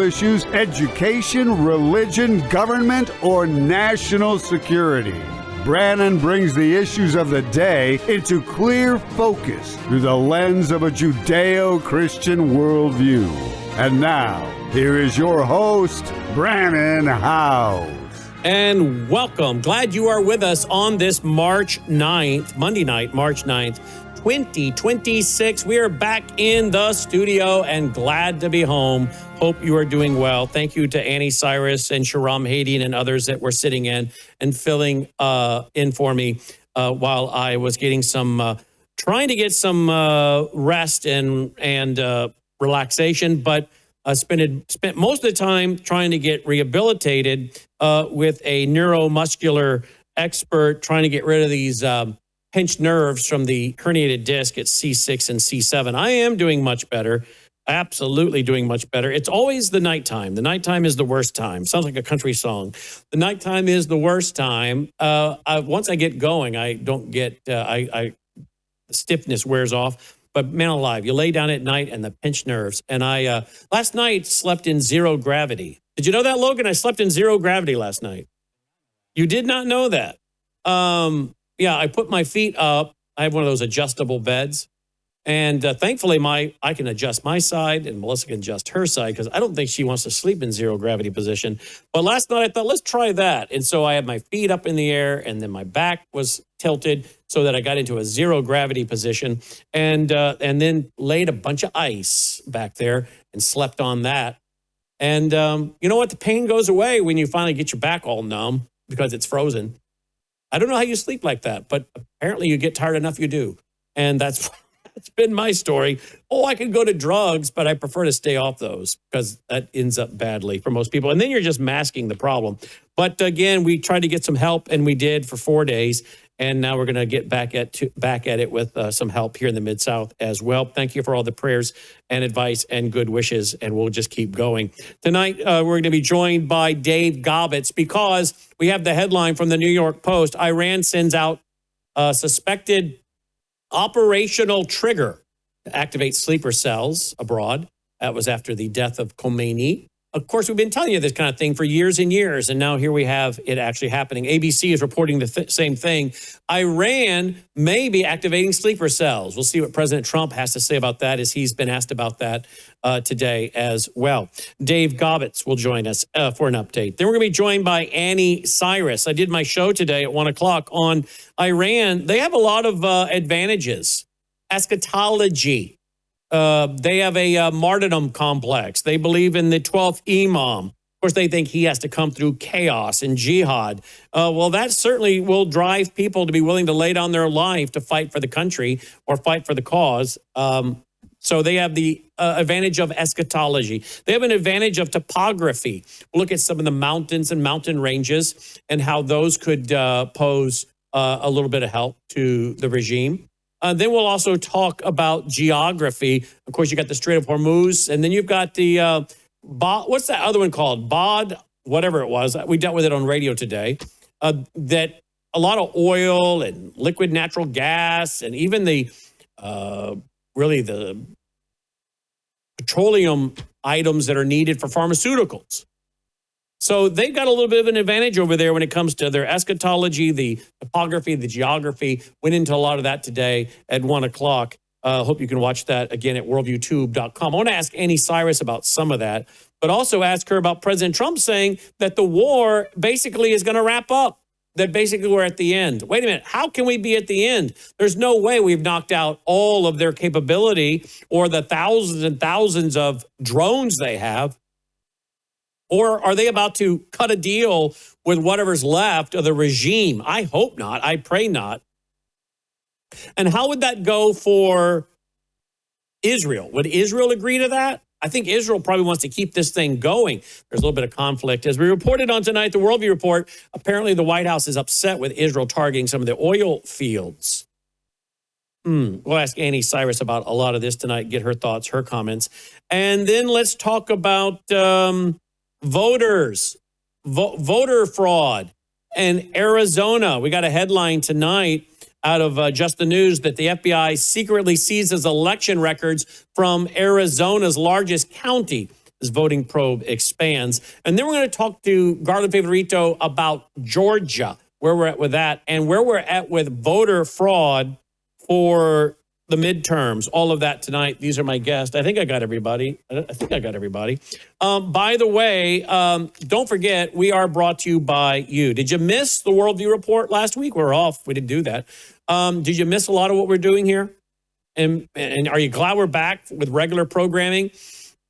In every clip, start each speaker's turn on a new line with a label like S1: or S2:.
S1: issues, education, religion, government, or national security. Brannon brings the issues of the day into clear focus through the lens of a Judeo-Christian worldview. And now, here is your host, Brannon Howes.
S2: And welcome. Glad you are with us on this March 9th, Monday night, March 9th, 2026. We are back in the studio and glad to be home. Hope you are doing well. Thank you to Annie Cyrus and Sharam Hadian and others that were sitting in and filling in for me while I was getting trying to get some rest and relaxation, but spent most of the time trying to get rehabilitated with a neuromuscular expert, trying to get rid of these pinched nerves from the herniated disc at C6 and C7. I am doing much better. Absolutely doing much better. It's always the nighttime. The nighttime is the worst time. Sounds like a country song. The nighttime is the worst time. Once I get going, I don't get, the stiffness wears off. But man alive, you lay down at night and the pinched nerves. And I last night slept in zero gravity. Did you know that, Logan? I slept in zero gravity last night. You did not know that. Yeah, I put my feet up. I have one of those adjustable beds. And thankfully, I can adjust my side and Melissa can adjust her side because I don't think she wants to sleep in zero gravity position. But last night I thought, let's try that. And so I had my feet up in the air and then my back was tilted so that I got into a zero gravity position and then laid a bunch of ice back there and slept on that. And you know what? The pain goes away when you finally get your back all numb because it's frozen. I don't know how you sleep like that, but apparently you get tired enough you do. And that's been my story. Oh, I could go to drugs, but I prefer to stay off those because that ends up badly for most people. And then you're just masking the problem. But again, we tried to get some help, and we did for 4 days. And now we're going to get back at it with some help here in the Mid-South as well. Thank you for all the prayers and advice and good wishes, and we'll just keep going. Tonight, we're going to be joined by Dave Gobbets because we have the headline from the New York Post. Iran sends out suspected operational trigger to activate sleeper cells abroad. That was after the death of Khomeini. Of course, we've been telling you this kind of thing for years and years, and now here we have it actually happening. ABC is reporting the same thing. Iran may be activating sleeper cells. We'll see what President Trump has to say about that as he's been asked about that today as well. Dave Gobbets will join us for an update. Then we're going to be joined by Annie Cyrus. I did my show today at 1 o'clock on Iran. They have a lot of advantages. Eschatology. They have a martyrdom complex. They believe in the 12th Imam. Of course, they think he has to come through chaos and jihad. Well, that certainly will drive people to be willing to lay down their life to fight for the country or fight for the cause. So they have the advantage of eschatology. They have an advantage of topography. We'll look at some of the mountains and mountain ranges and how those could pose a little bit of help to the regime. Then we'll also talk about geography. Of course, you got the Strait of Hormuz, and then you've got the, what's that other one called? Whatever it was. We dealt with it on radio today. That a lot of oil and liquid natural gas and even the petroleum items that are needed for pharmaceuticals. So they've got a little bit of an advantage over there when it comes to their eschatology, the topography, the geography. Went into a lot of that today at 1 o'clock. Hope you can watch that again at worldviewtube.com. I want to ask Annie Cyrus about some of that, but also ask her about President Trump saying that the war basically is going to wrap up, that basically we're at the end. Wait a minute. How can we be at the end? There's no way we've knocked out all of their capability or the thousands and thousands of drones they have. Or are they about to cut a deal with whatever's left of the regime? I hope not. I pray not. And how would that go for Israel? Would Israel agree to that? I think Israel probably wants to keep this thing going. There's a little bit of conflict. As we reported on tonight, the Worldview Report, apparently the White House is upset with Israel targeting some of the oil fields. We'll ask Annie Cyrus about a lot of this tonight, get her thoughts, her comments. And then let's talk about voter fraud in Arizona. We got a headline tonight out of Just the News that the FBI secretly seizes election records from Arizona's largest county. as voting probe expands. And then we're going to talk to Garland Favorito about Georgia, where we're at with that, and where we're at with voter fraud for the midterms. All of that tonight. These are my guests. I think I got everybody. By the way, don't forget, we are brought to you by you. Did you miss the Worldview Report last week? We're off. We didn't do that. Did you miss a lot of what we're doing here? And are you glad we're back with regular programming?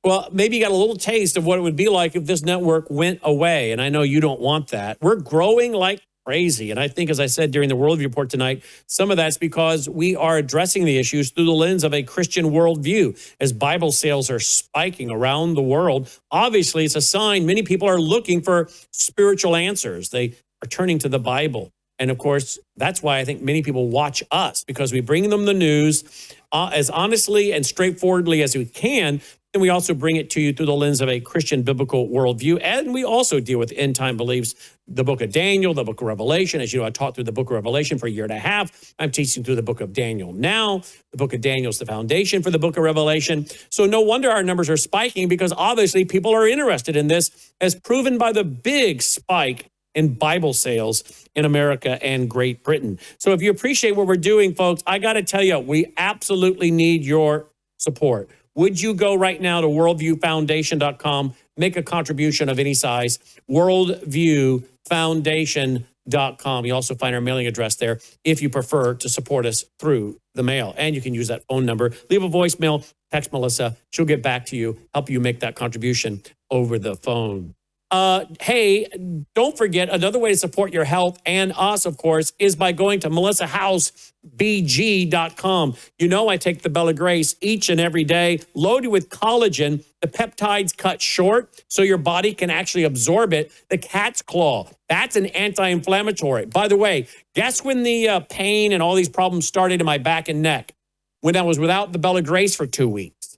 S2: Well, maybe you got a little taste of what it would be like if this network went away. And I know you don't want that. We're growing like crazy. And I think, as I said during the Worldview Report tonight, some of that's because we are addressing the issues through the lens of a Christian worldview. As Bible sales are spiking around the world, obviously it's a sign many people are looking for spiritual answers. They are turning to the Bible. And of course, that's why I think many people watch us, because we bring them the news as honestly and straightforwardly as we can. And we also bring it to you through the lens of a Christian biblical worldview. And we also deal with end time beliefs, the book of Daniel, the book of Revelation. As you know, I taught through the book of Revelation for a year and a half. I'm teaching through the book of Daniel now. The book of Daniel is the foundation for the book of Revelation. So no wonder our numbers are spiking, because obviously people are interested in this, as proven by the big spike in Bible sales in America and Great Britain. So if you appreciate what we're doing, folks, I got to tell you, we absolutely need your support. Would you go right now to worldviewfoundation.com, make a contribution of any size, worldviewfoundation.com. You also find our mailing address there if you prefer to support us through the mail. And you can use that phone number. Leave a voicemail, text Melissa. She'll get back to you, help you make that contribution over the phone. Hey, don't forget, another way to support your health and us, of course, is by going to melissahousebg.com. You know, I take the Bella Grace each and every day, loaded with collagen. The peptides cut short so your body can actually absorb it. The cat's claw, that's an anti-inflammatory. By the way, guess when the pain and all these problems started in my back and neck? When I was without the Bella Grace for 2 weeks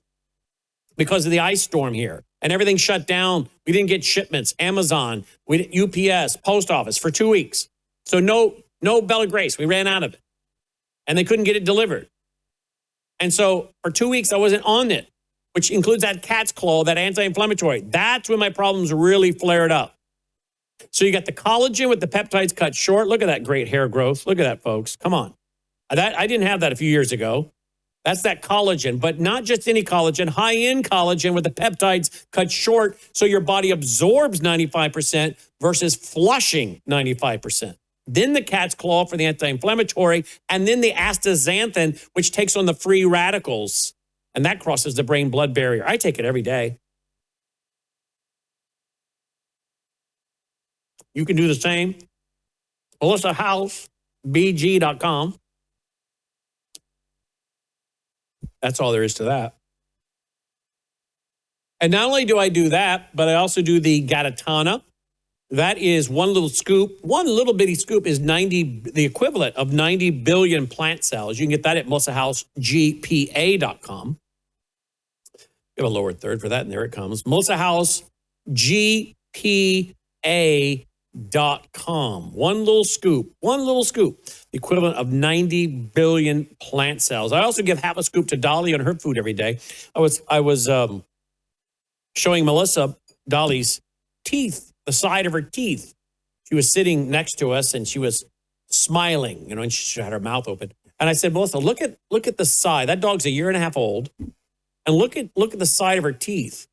S2: because of the ice storm here. And everything shut down. We didn't get shipments. Amazon, UPS, post office for 2 weeks. So no Bella Grace. We ran out of it. And they couldn't get it delivered. And so for 2 weeks, I wasn't on it, which includes that cat's claw, that anti-inflammatory. That's when my problems really flared up. So you got the collagen with the peptides cut short. Look at that great hair growth. Look at that, folks. Come on. I didn't have that a few years ago. That's that collagen, but not just any collagen, high-end collagen with the peptides cut short so your body absorbs 95% versus flushing 95%. Then the cat's claw for the anti-inflammatory, and then the astaxanthin, which takes on the free radicals, and that crosses the brain-blood barrier. I take it every day. You can do the same. melissahousebg.com. That's all there is to that. And not only do I do that, but I also do the Gatatana. That is one little scoop. One little bitty scoop is the equivalent of 90 billion plant cells. You can get that at melissahousegpa.com. You have a lower third for that, and there it comes. melissahousegpa.com. One little scoop. The equivalent of 90 billion plant cells. I also give half a scoop to Dolly on her food every day. I was showing Melissa Dolly's teeth, the side of her teeth. She was sitting next to us and she was smiling, and she had her mouth open. And I said, Melissa, look at the side. That dog's 1.5 years old. And look at the side of her teeth.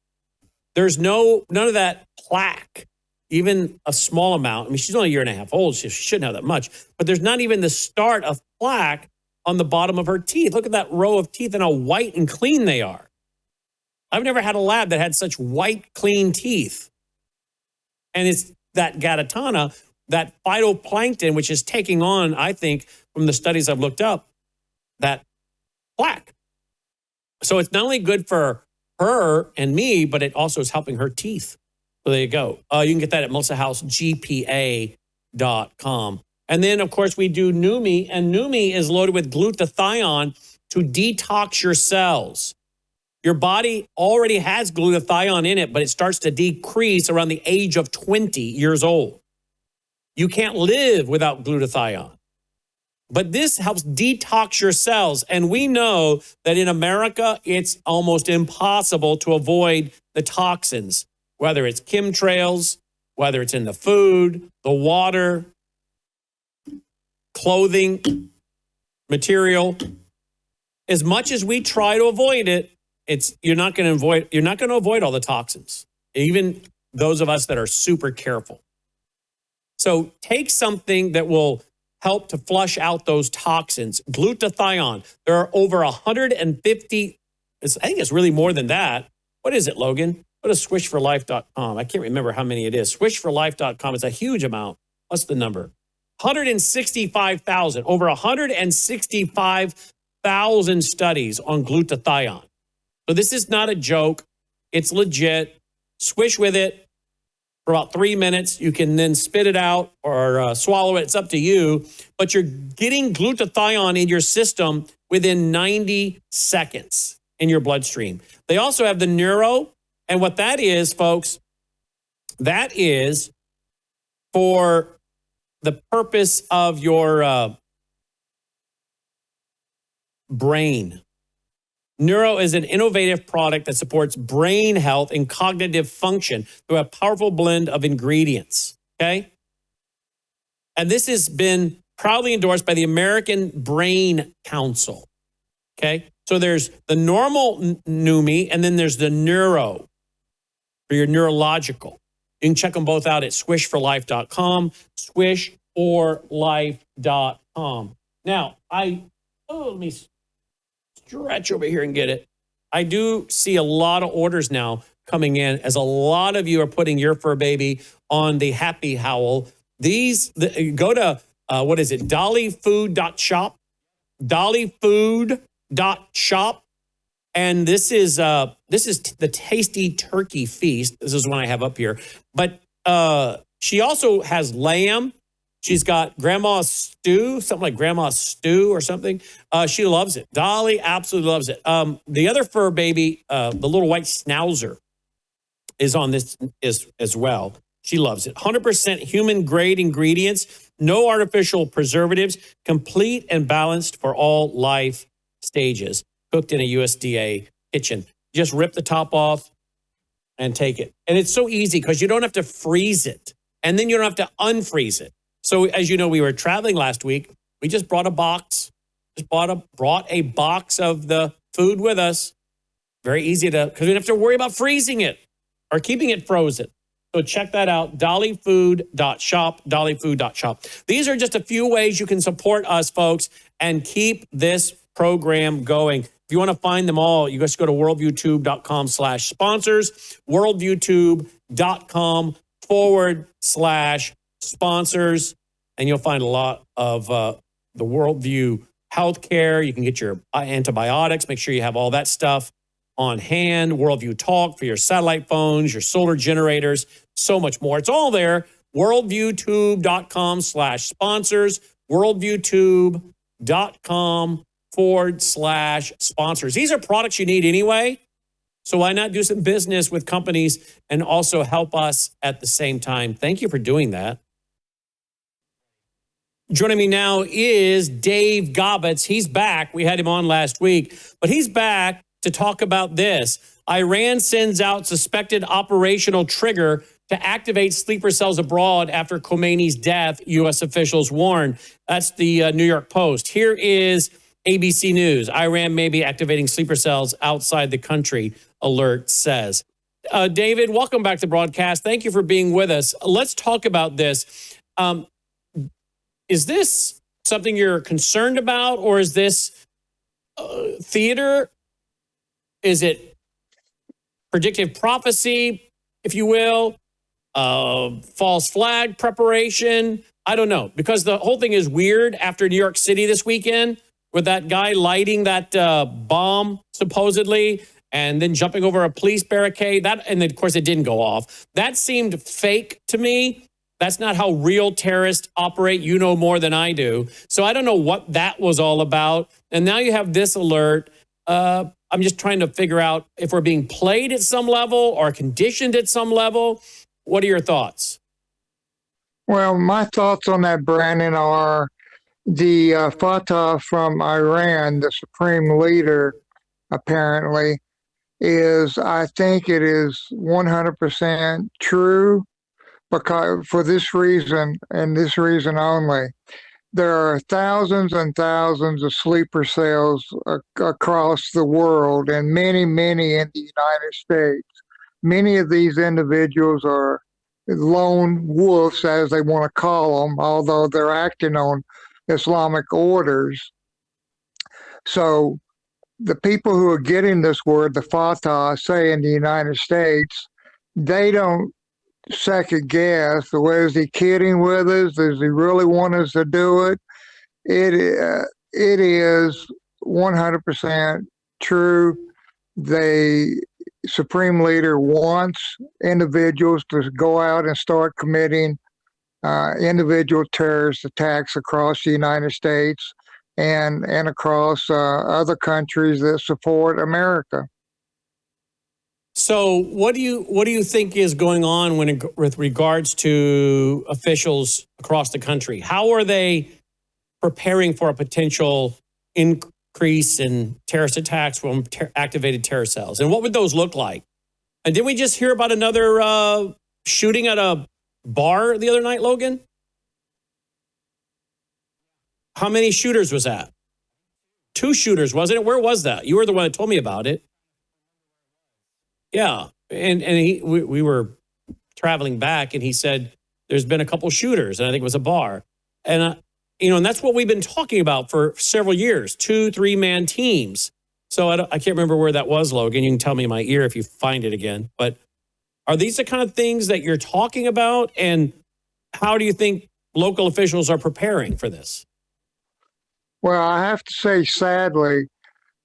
S2: There's none of that plaque. Even a small amount. I mean, she's only 1.5 years old. She shouldn't have that much. But there's not even the start of plaque on the bottom of her teeth. Look at that row of teeth and how white and clean they are. I've never had a lab that had such white, clean teeth. And it's that Gatatana, that phytoplankton, which is taking on, I think, from the studies I've looked up, that plaque. So it's not only good for her and me, but it also is helping her teeth. So there you go. You can get that at melissahousegpa.com. And then, of course, we do Numi, and Numi is loaded with glutathione to detox your cells. Your body already has glutathione in it, but it starts to decrease around the age of 20 years old. You can't live without glutathione. but this helps detox your cells. And we know that in America, it's almost impossible to avoid the toxins, whether it's chemtrails, whether it's in the food, the water, clothing, material. As much as we try to avoid it, you're not going to avoid all the toxins, even those of us that are super careful. So take something that will help to flush out those toxins. Glutathione. There are over 150, I think it's really more than that. What is it, Logan? Go to swishforlife.com. I can't remember how many it is. Swishforlife.com is a huge amount. What's the number? 165,000. Over 165,000 studies on glutathione. So this is not a joke. It's legit. Swish with it for about 3 minutes. You can then spit it out or swallow it. It's up to you. But you're getting glutathione in your system within 90 seconds in your bloodstream. They also have the neuro. And what that is, folks, that is for the purpose of your brain. Neuro is an innovative product that supports brain health and cognitive function through a powerful blend of ingredients, okay? And this has been proudly endorsed by the American Brain Council, okay? So there's the normal Numi, and then there's the neuro for your neurological. You can check them both out at swishforlife.com, swishforlife.com. Now, let me stretch over here and get it. I do see a lot of orders now coming in as a lot of you are putting your fur baby on the Happy Howl. Go to, what is it, dollyfood.shop, dollyfood.shop. And this is the Tasty Turkey Feast. This is one I have up here. But she also has lamb. She's got Grandma's Stew, something like Grandma's Stew or something. She loves it. Dolly absolutely loves it. The other fur baby, the little white schnauzer, is on this as well. She loves it. 100% human-grade ingredients, no artificial preservatives, complete and balanced for all life stages. Cooked in a USDA kitchen. Just rip the top off and take it. And it's so easy because you don't have to freeze it. And then you don't have to unfreeze it. So as you know, we were traveling last week. We just brought a box. Brought a box of the food with us. Very easy because we don't have to worry about freezing it or keeping it frozen. So check that out, dollyfood.shop, dollyfood.shop. These are just a few ways you can support us, folks, and keep this program going. If you want to find them all, you just go to worldviewtube.com/sponsors, worldviewtube.com/sponsors, and you'll find a lot of the Worldview healthcare. You can get your antibiotics. Make sure you have all that stuff on hand. Worldview Talk for your satellite phones, your solar generators, so much more. It's all there. worldviewtube.com/sponsors, worldviewtube.com/sponsors. These are products you need anyway. So why not do some business with companies and also help us at the same time? Thank you for doing that. Joining me now is Dave Gobbets. He's back. We had him on last week, but he's back to talk about this. Iran sends out suspected operational trigger to activate sleeper cells abroad after Khomeini's death, U.S. officials warn. That's the New York Post. Here is ABC News. Iran may be activating sleeper cells outside the country, alert says. David, welcome back to the broadcast. Thank you for being with us. Let's talk about this. Is this something you're concerned about, or is this theater? Is it predictive prophecy, if you will? False flag preparation? I don't know, because the whole thing is weird after New York City this weekend with that guy lighting that bomb, supposedly, and then jumping over a police barricade. And then, of course, it didn't go off. That seemed fake to me. That's not how real terrorists operate. You know more than I do. So I don't know what that was all about. And now you have this alert. I'm just trying to figure out if we're being played at some level or conditioned at some level. What are your thoughts?
S3: Well, my thoughts on that, Brandon, are The Fatah from Iran, the supreme leader, apparently, I think it is 100% true because for this reason and this reason only. There are thousands and thousands of sleeper cells across the world, and many, many in the United States. Many of these individuals are lone wolves, as they want to call them, although they're acting on Islamic orders. So the people who are getting this word, the Fatah, say in the United States, they don't second guess. Well, is he kidding with us? Does he really want us to do it? It is 100% true. The Supreme Leader wants individuals to go out and start committing individual terrorist attacks across the United States and across other countries that support America.
S2: So, what do you think is going on with regards to officials across the country? How are they preparing for a potential increase in terrorist attacks from activated terror cells? And what would those look like? And did we just hear about another shooting at a bar the other night, Logan? How many shooters was that? 2 shooters, wasn't it? Where was that? You were the one that told me about it. Yeah, and we were traveling back, and he said there's been a couple shooters, and I think it was a bar, and and that's what we've been talking about for several years, 2-3-man teams. So I can't remember where that was, Logan. You can tell me in my ear if you find it again. But are these the kind of things that you're talking about, and how do you think local officials are preparing for this?
S3: Well, I have to say, sadly,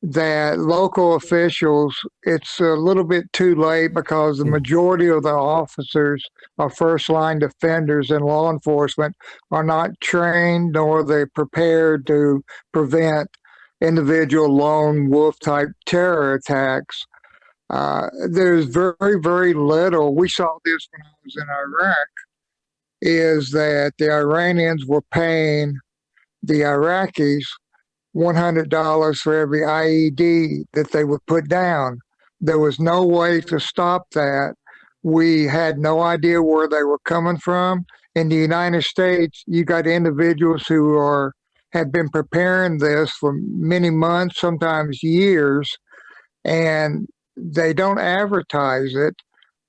S3: that local officials, it's a little bit too late because the majority of the officers are first line defenders in law enforcement are not trained nor are they prepared to prevent individual lone wolf type terror attacks. There's very, very little. We saw this when I was in Iraq, is that the Iranians were paying the Iraqis $100 for every IED that they would put down. There was no way to stop that. We had no idea where they were coming from. In the United States, you got individuals who have been preparing this for many months, sometimes years, and they don't advertise it.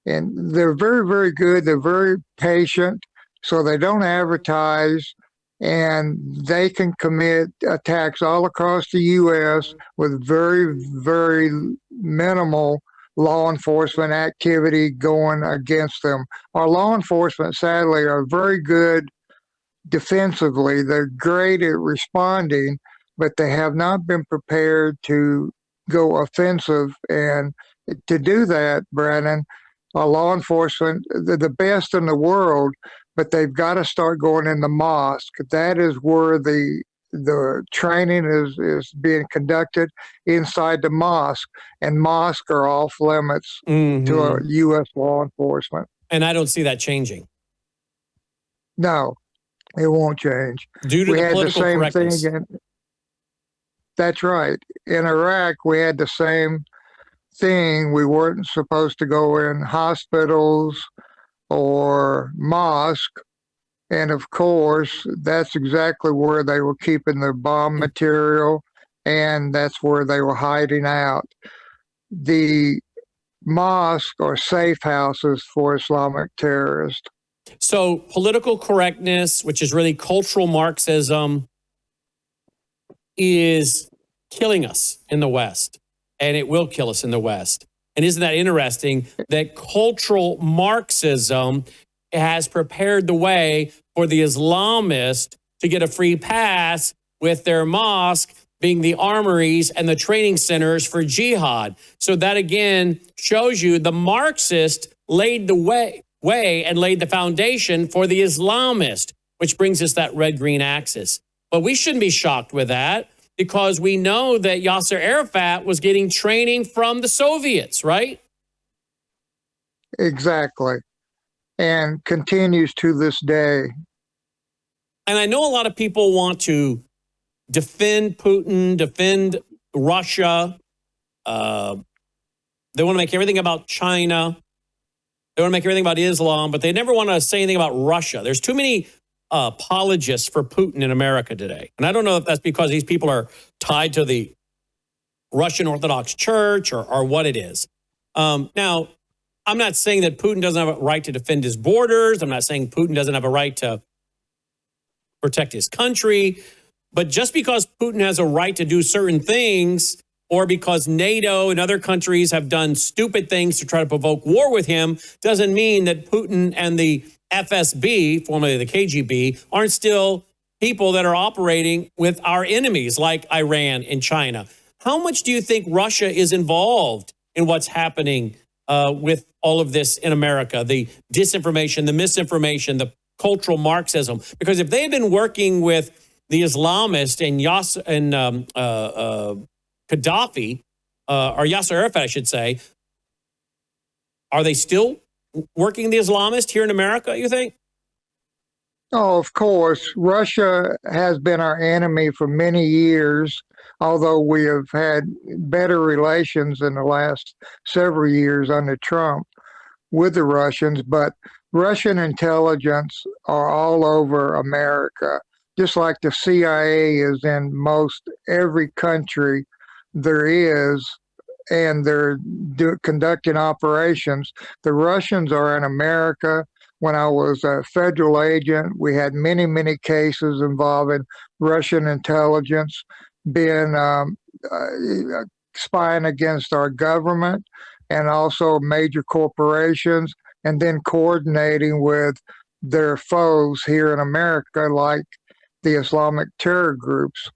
S3: And they're very, very good. They're very patient, so they don't advertise. And they can commit attacks all across the U.S. with very, very minimal law enforcement activity going against them. Our law enforcement, sadly, are very good defensively. They're great at responding, but they have not been prepared to go offensive. And to do that, Brandon, our law enforcement, they're the best in the world, but they've got to start going in the mosque. That is where the training is being conducted, inside the mosque, and mosques are off limits to U.S. law enforcement.
S2: And I don't see that changing.
S3: No, it won't change.
S2: Due to the political correctness.
S3: That's right. In Iraq, we had the same thing. We weren't supposed to go in hospitals or mosque, and of course that's exactly where they were keeping their bomb material, and that's where they were hiding out. The mosque are safe houses for Islamic terrorists.
S2: So political correctness, which is really cultural Marxism, is killing us in the West, and it will kill us in the West. And isn't that interesting that cultural Marxism has prepared the way for the Islamists to get a free pass with their mosque being the armories and the training centers for jihad. So that, again, shows you the Marxist laid the way and laid the foundation for the Islamist, which brings us that red-green axis. But we shouldn't be shocked with that, because we know that Yasser Arafat was getting training from the Soviets, right?
S3: Exactly. And continues to this day.
S2: And I know a lot of people want to defend Putin, defend Russia. They want to make everything about China. They want to make everything about Islam, but they never want to say anything about Russia. There's too many apologists for Putin in America today. And I don't know if that's because these people are tied to the Russian Orthodox Church or what it is. Now, I'm not saying that Putin doesn't have a right to defend his borders. I'm not saying Putin doesn't have a right to protect his country. But just because Putin has a right to do certain things, or because NATO and other countries have done stupid things to try to provoke war with him, doesn't mean that Putin and the FSB, formerly the KGB, aren't still people that are operating with our enemies like Iran and China. How much do you think Russia is involved in what's happening with all of this in America, the disinformation, the misinformation, the cultural Marxism? Because if they've been working with the Islamists and Gaddafi, or Yasser Arafat, I should say, are they still working the Islamists here in America, you think?
S3: Oh, of course. Russia has been our enemy for many years, although we have had better relations in the last several years under Trump with the Russians. But Russian intelligence are all over America, just like the CIA is in most every country there is, and they're conducting operations. The Russians are in America. When I was a federal agent, we had many, many cases involving Russian intelligence being spying against our government and also major corporations, and then coordinating with their foes here in America, like the Islamic terror groups.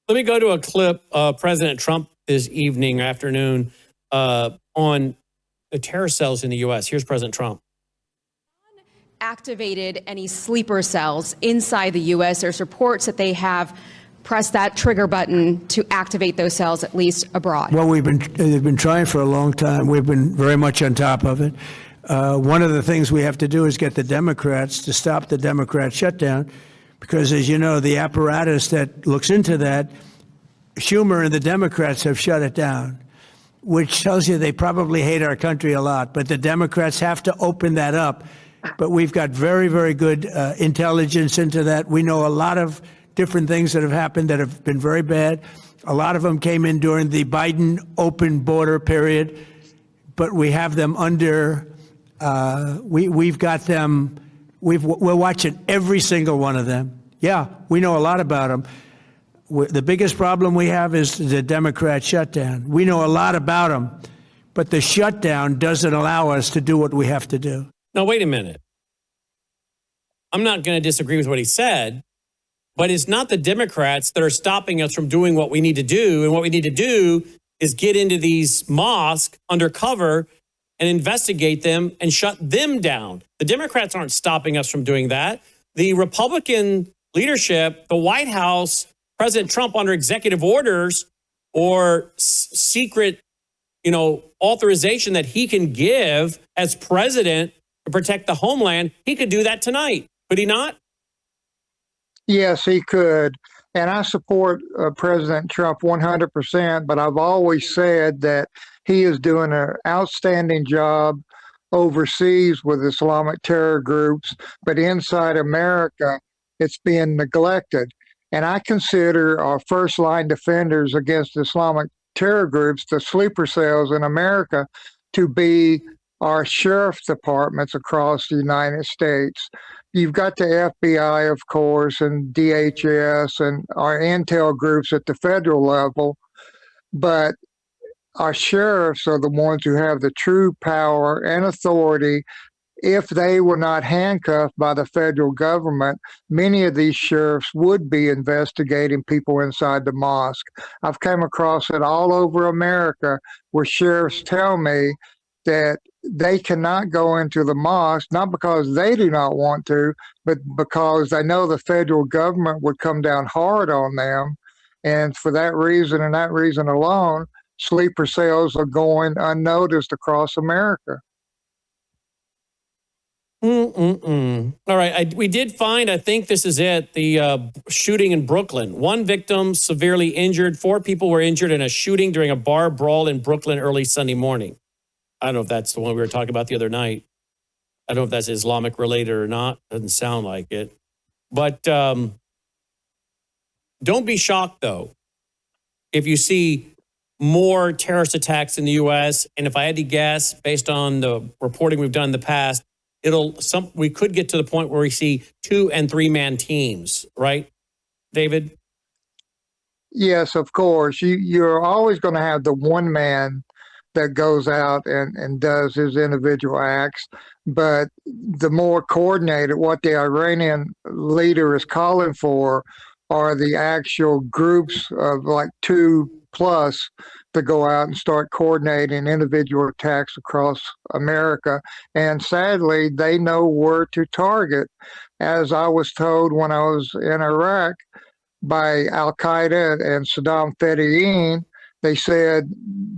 S2: Let me go to a clip of President Trump this afternoon, on the terror cells in the U.S. Here's President Trump.
S4: Activated any sleeper cells inside the U.S. There's reports that they have pressed that trigger button to activate those cells, at least abroad.
S5: Well, they've been trying for a long time. We've been very much on top of it. One of the things we have to do is get the Democrats to stop the Democrat shutdown, because, as you know, the apparatus that looks into that, Schumer and the Democrats have shut it down, which tells you they probably hate our country a lot. But the Democrats have to open that up. But we've got very, very good intelligence into that. We know a lot of different things that have happened that have been very bad. A lot of them came in during the Biden open border period, but we have them under, we've got them, we're watching every single one of them. Yeah, we know a lot about them. The biggest problem we have is the Democrat shutdown. We know a lot about them, but the shutdown doesn't allow us to do what we have to do.
S2: Now, wait a minute. I'm not going to disagree with what he said, but it's not the Democrats that are stopping us from doing what we need to do. And what we need to do is get into these mosques undercover and investigate them and shut them down. The Democrats aren't stopping us from doing that. The Republican leadership, the White House, President Trump, under executive orders or secret, authorization that he can give as president to protect the homeland, he could do that tonight. Could he not?
S3: Yes, he could. And I support President Trump 100%, but I've always said that he is doing an outstanding job overseas with Islamic terror groups, but inside America, it's being neglected. And I consider our first line defenders against Islamic terror groups, the sleeper cells in America, to be our sheriff's departments across the United States. You've got the FBI, of course, and DHS and our intel groups at the federal level, but our sheriffs are the ones who have the true power and authority. If they were not handcuffed by the federal government, many of these sheriffs would be investigating people inside the mosque. I've come across it all over America where sheriffs tell me that they cannot go into the mosque, not because they do not want to, but because they know the federal government would come down hard on them. And for that reason and that reason alone, sleeper cells are going unnoticed across America.
S2: All right. right. We did find, I think this is it, the shooting in Brooklyn. 1 victim severely injured. 4 people were injured in a shooting during a bar brawl in Brooklyn early Sunday morning. I don't know if that's the one we were talking about the other night. I don't know if that's Islamic related or not. Doesn't sound like it. But don't be shocked, though, if you see more terrorist attacks in the U.S. And if I had to guess, based on the reporting we've done in the past, we could get to the point where we see 2- and 3-man teams, right, David?
S3: Yes, of course. You're always going to have the one man that goes out and does his individual acts. But the more coordinated, what the Iranian leader is calling for are the actual groups of like 2+ to go out and start coordinating individual attacks across America. And sadly, they know where to target. As I was told when I was in Iraq by Al Qaeda and Saddam Fedayeen, they said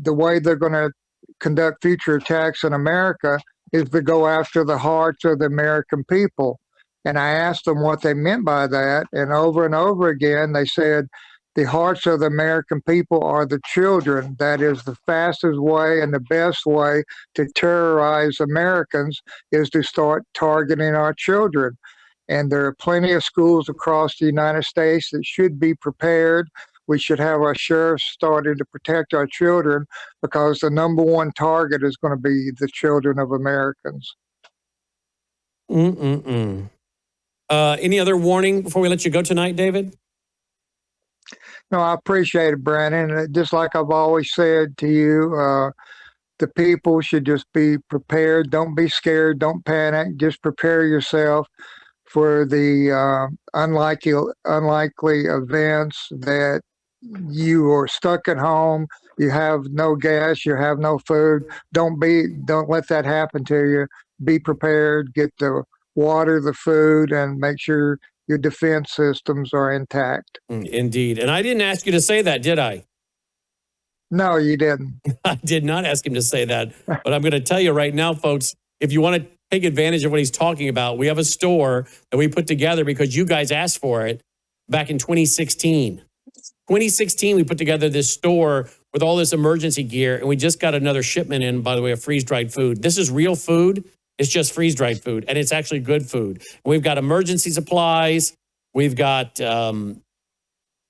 S3: the way they're going to conduct future attacks in America is to go after the hearts of the American people. And I asked them what they meant by that. And over again, they said the hearts of the American people are the children. That is the fastest way and the best way to terrorize Americans is to start targeting our children. And there are plenty of schools across the United States that should be prepared. We should have our sheriffs starting to protect our children because the number one target is going to be the children of Americans.
S2: Any other warning before we let you go tonight, David?
S3: No, I appreciate it, Brandon. Just like I've always said to you, the people should just be prepared. Don't be scared. Don't panic. Just prepare yourself for the unlikely events that you are stuck at home. You have no gas. You have no food. Don't let that happen to you. Be prepared. Get the water, the food, and make sure your defense systems are intact.
S2: Indeed. And I didn't ask you to say that, did I?
S3: No, you didn't.
S2: I did not ask him to say that. But I'm going to tell you right now, folks, if you want to take advantage of what he's talking about, we have a store that we put together because you guys asked for it back in 2016. 2016, we put together this store with all this emergency gear, and we just got another shipment in, by the way, of freeze-dried food. This is real food. It's just freeze-dried food, and it's actually good food. We've got emergency supplies. We've got,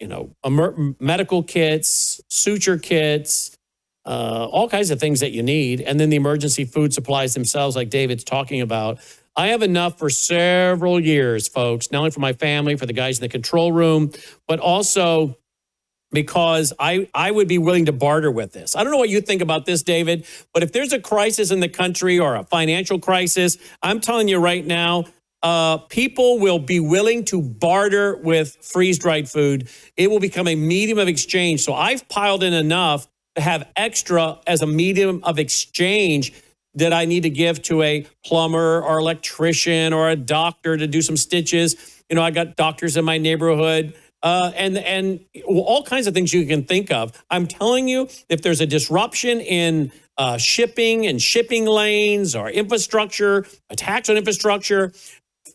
S2: medical kits, suture kits, all kinds of things that you need. And then the emergency food supplies themselves, like David's talking about. I have enough for several years, folks, not only for my family, for the guys in the control room, but also because I would be willing to barter with this. I don't know what you think about this, David, but if there's a crisis in the country or a financial crisis, I'm telling you right now, people will be willing to barter with freeze-dried food. It will become a medium of exchange. So I've piled in enough to have extra as a medium of exchange that I need to give to a plumber or electrician or a doctor to do some stitches. You know, I got doctors in my neighborhood. And all kinds of things you can think of. I'm telling you, if there's a disruption in shipping and shipping lanes or infrastructure, attacks on infrastructure,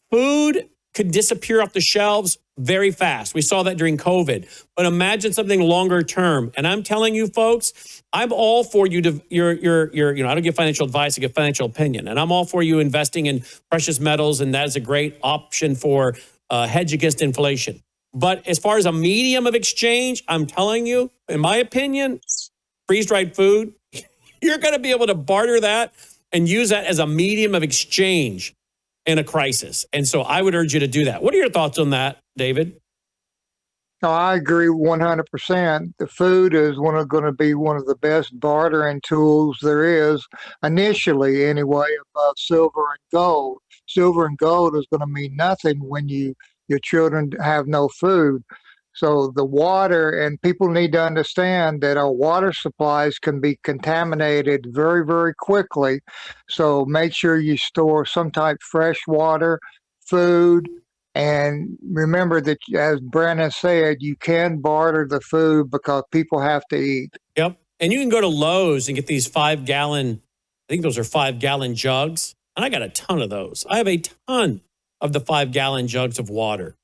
S2: food could disappear off the shelves very fast. We saw that during COVID. But imagine something longer term. And I'm telling you, folks, I'm all for you to I don't give financial advice, I give financial opinion. And I'm all for you investing in precious metals, and that is a great option for hedge against inflation. But as far as a medium of exchange, I'm telling you, in my opinion, freeze-dried food, you're going to be able to barter that and use that as a medium of exchange in a crisis. And so I would urge you to do that. What are your thoughts on that, David?
S3: No, I agree 100%. The food is going to be one of the best bartering tools there is, initially anyway, above silver and gold. Silver and gold is going to mean nothing when your children have no food. So the water, and people need to understand that our water supplies can be contaminated very, very quickly. So make sure you store some type of fresh water, food, and remember that, as Brandon said, you can barter the food because people have to eat.
S2: Yep. And you can go to Lowe's and get these 5-gallon, I think those are 5-gallon jugs. And I got a ton of those. I have a ton of the 5-gallon jugs of water.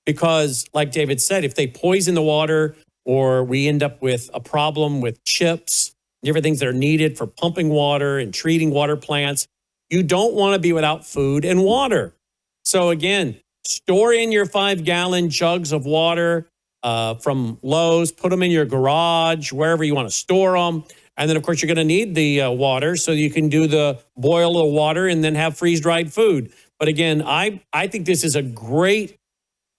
S2: Because, like David said, if they poison the water or we end up with a problem with chips, different things that are needed for pumping water and treating water plants, you don't want to be without food and water. So again, store in your 5-gallon jugs of water from Lowe's, put them in your garage, wherever you want to store them. And then, of course, you're going to need the water so you can do the boil the water and then have freeze-dried food. But again, I think this is a great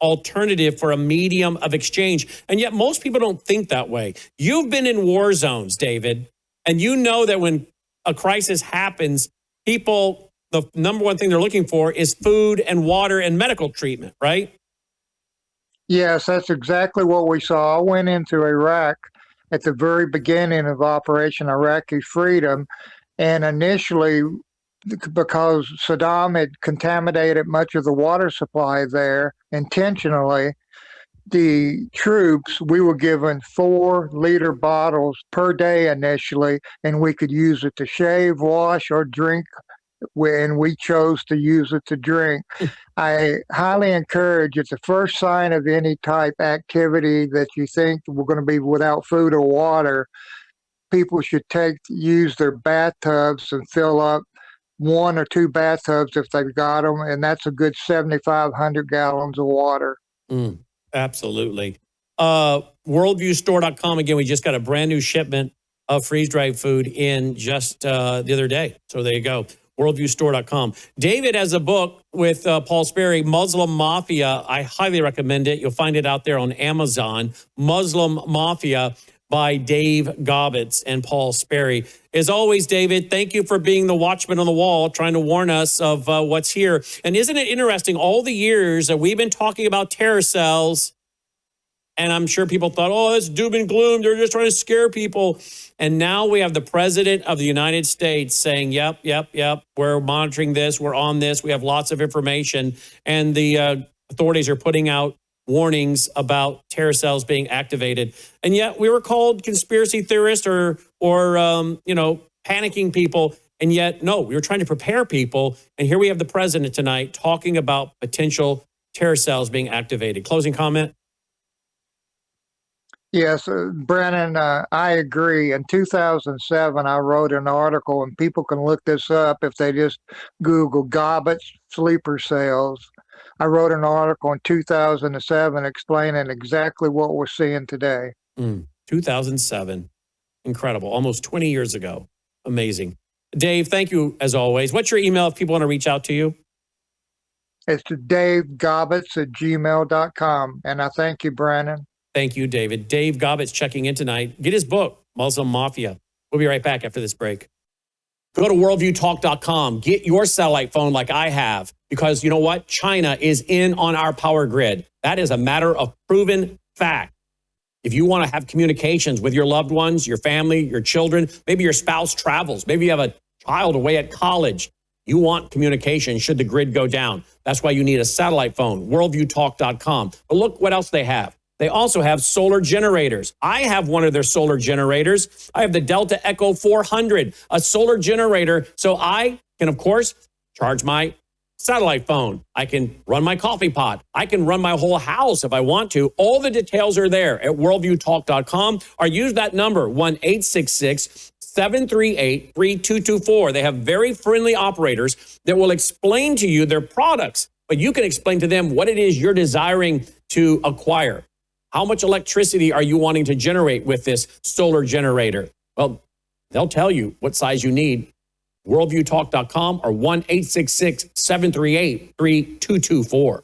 S2: alternative for a medium of exchange. And yet most people don't think that way. You've been in war zones, David, and you know that when a crisis happens, people, the number one thing they're looking for is food and water and medical treatment, right?
S3: Yes, that's exactly what we saw. I went into Iraq at the very beginning of Operation Iraqi Freedom, and initially, because Saddam had contaminated much of the water supply there intentionally, the troops, we were given 4-liter bottles per day initially, and we could use it to shave, wash, or drink, and we chose to use it to drink. I highly encourage, it's the first sign of any type activity that you think we're going to be without food or water, people should use their bathtubs and fill up 1 or 2 bathtubs if they've got them, and that's a good 7,500 gallons of water.
S2: Absolutely. Worldviewstore.com. Again, we just got a brand new shipment of freeze-dried food in just the other day. So there you go. Worldviewstore.com. David has a book with Paul Sperry, Muslim Mafia. I highly recommend it. You'll find it out there on Amazon. Muslim Mafia by Dave Gobbets and Paul Sperry. As always, David, thank you for being the watchman on the wall, trying to warn us of what's here. And isn't it interesting, all the years that we've been talking about terror cells, and I'm sure people thought, oh, it's doom and gloom, they're just trying to scare people. And now we have the president of the United States saying, yep, we're monitoring this, we're on this, we have lots of information. And the authorities are putting out warnings about terror cells being activated. And yet we were called conspiracy theorists or panicking people. And yet, no, we were trying to prepare people. And here we have the president tonight talking about potential terror cells being activated. Closing comment?
S3: Yes, Brennan, I agree. In 2007, I wrote an article, and people can look this up if they just Google Gobbets sleeper cells. I wrote an article in 2007 explaining exactly what we're seeing today.
S2: 2007. Incredible. Almost 20 years ago. Amazing. Dave, thank you as always. What's your email if people want to reach out to you?
S3: It's davegobbets@gmail.com. And I thank you, Brandon.
S2: Thank you, David. Dave Gobbets checking in tonight. Get his book, Muslim Mafia. We'll be right back after this break. Go to worldviewtalk.com. Get your satellite phone like I have, because you know what? China is in on our power grid. That is a matter of proven fact. If you want to have communications with your loved ones, your family, your children, maybe your spouse travels, maybe you have a child away at college, you want communication should the grid go down. That's why you need a satellite phone, worldviewtalk.com. But look what else they have. They also have solar generators. I have one of their solar generators. I have the Delta Echo 400, a solar generator. So I can, of course, charge my satellite phone. I can run my coffee pot. I can run my whole house if I want to. All the details are there at worldviewtalk.com, or use that number, 1-866-738-3224. They have very friendly operators that will explain to you their products, but you can explain to them what it is you're desiring to acquire. How much electricity are you wanting to generate with this solar generator? Well, they'll tell you what size you need. Worldviewtalk.com or 1-866-738-3224.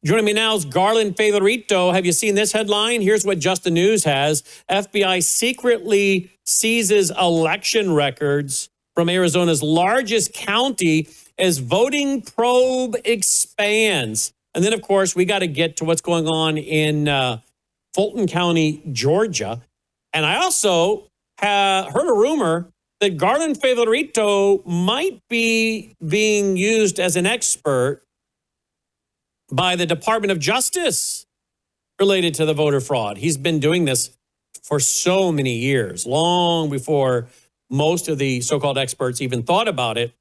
S2: Joining me now is Garland Favorito. Have you seen this headline? Here's what Just the News has. FBI secretly seizes election records from Arizona's largest county as voting probe expands. And then, of course, we got to get to what's going on in Fulton County, Georgia. And I also heard a rumor that Garland Favorito might be being used as an expert by the Department of Justice related to the voter fraud. He's been doing this for so many years, long before most of the so-called experts even thought about it.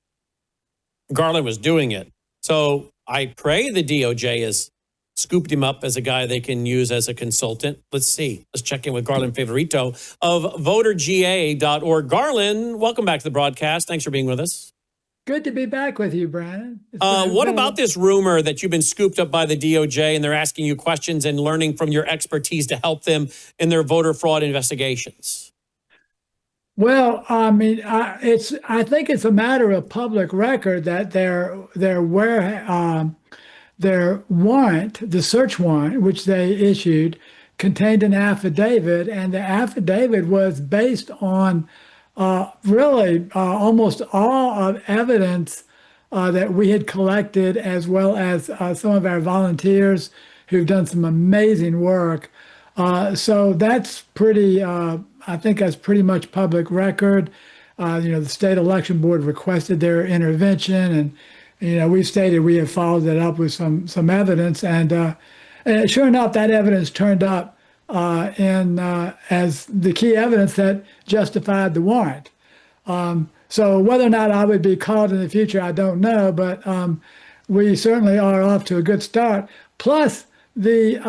S2: Garland was doing it. So I pray the DOJ has scooped him up as a guy they can use as a consultant. Let's see. Let's check in with Garland Favorito of voterga.org. Garland, welcome back to the broadcast. Thanks for being with us.
S6: Good to be back with you, Brandon.
S2: What about this rumor that you've been scooped up by the DOJ and they're asking you questions and learning from your expertise to help them in their voter fraud investigations?
S6: Well, I mean, I think it's a matter of public record that their warrant, the search warrant, which they issued, contained an affidavit, and the affidavit was based on really almost all of evidence that we had collected, as well as some of our volunteers who've done some amazing work. So that's pretty, I think that's pretty much public record. The state election board requested their intervention, and we stated we have followed it up with some evidence, and sure enough, that evidence turned up as the key evidence that justified the warrant. So whether or not I would be called in the future, I don't know, but we certainly are off to a good start. Plus, the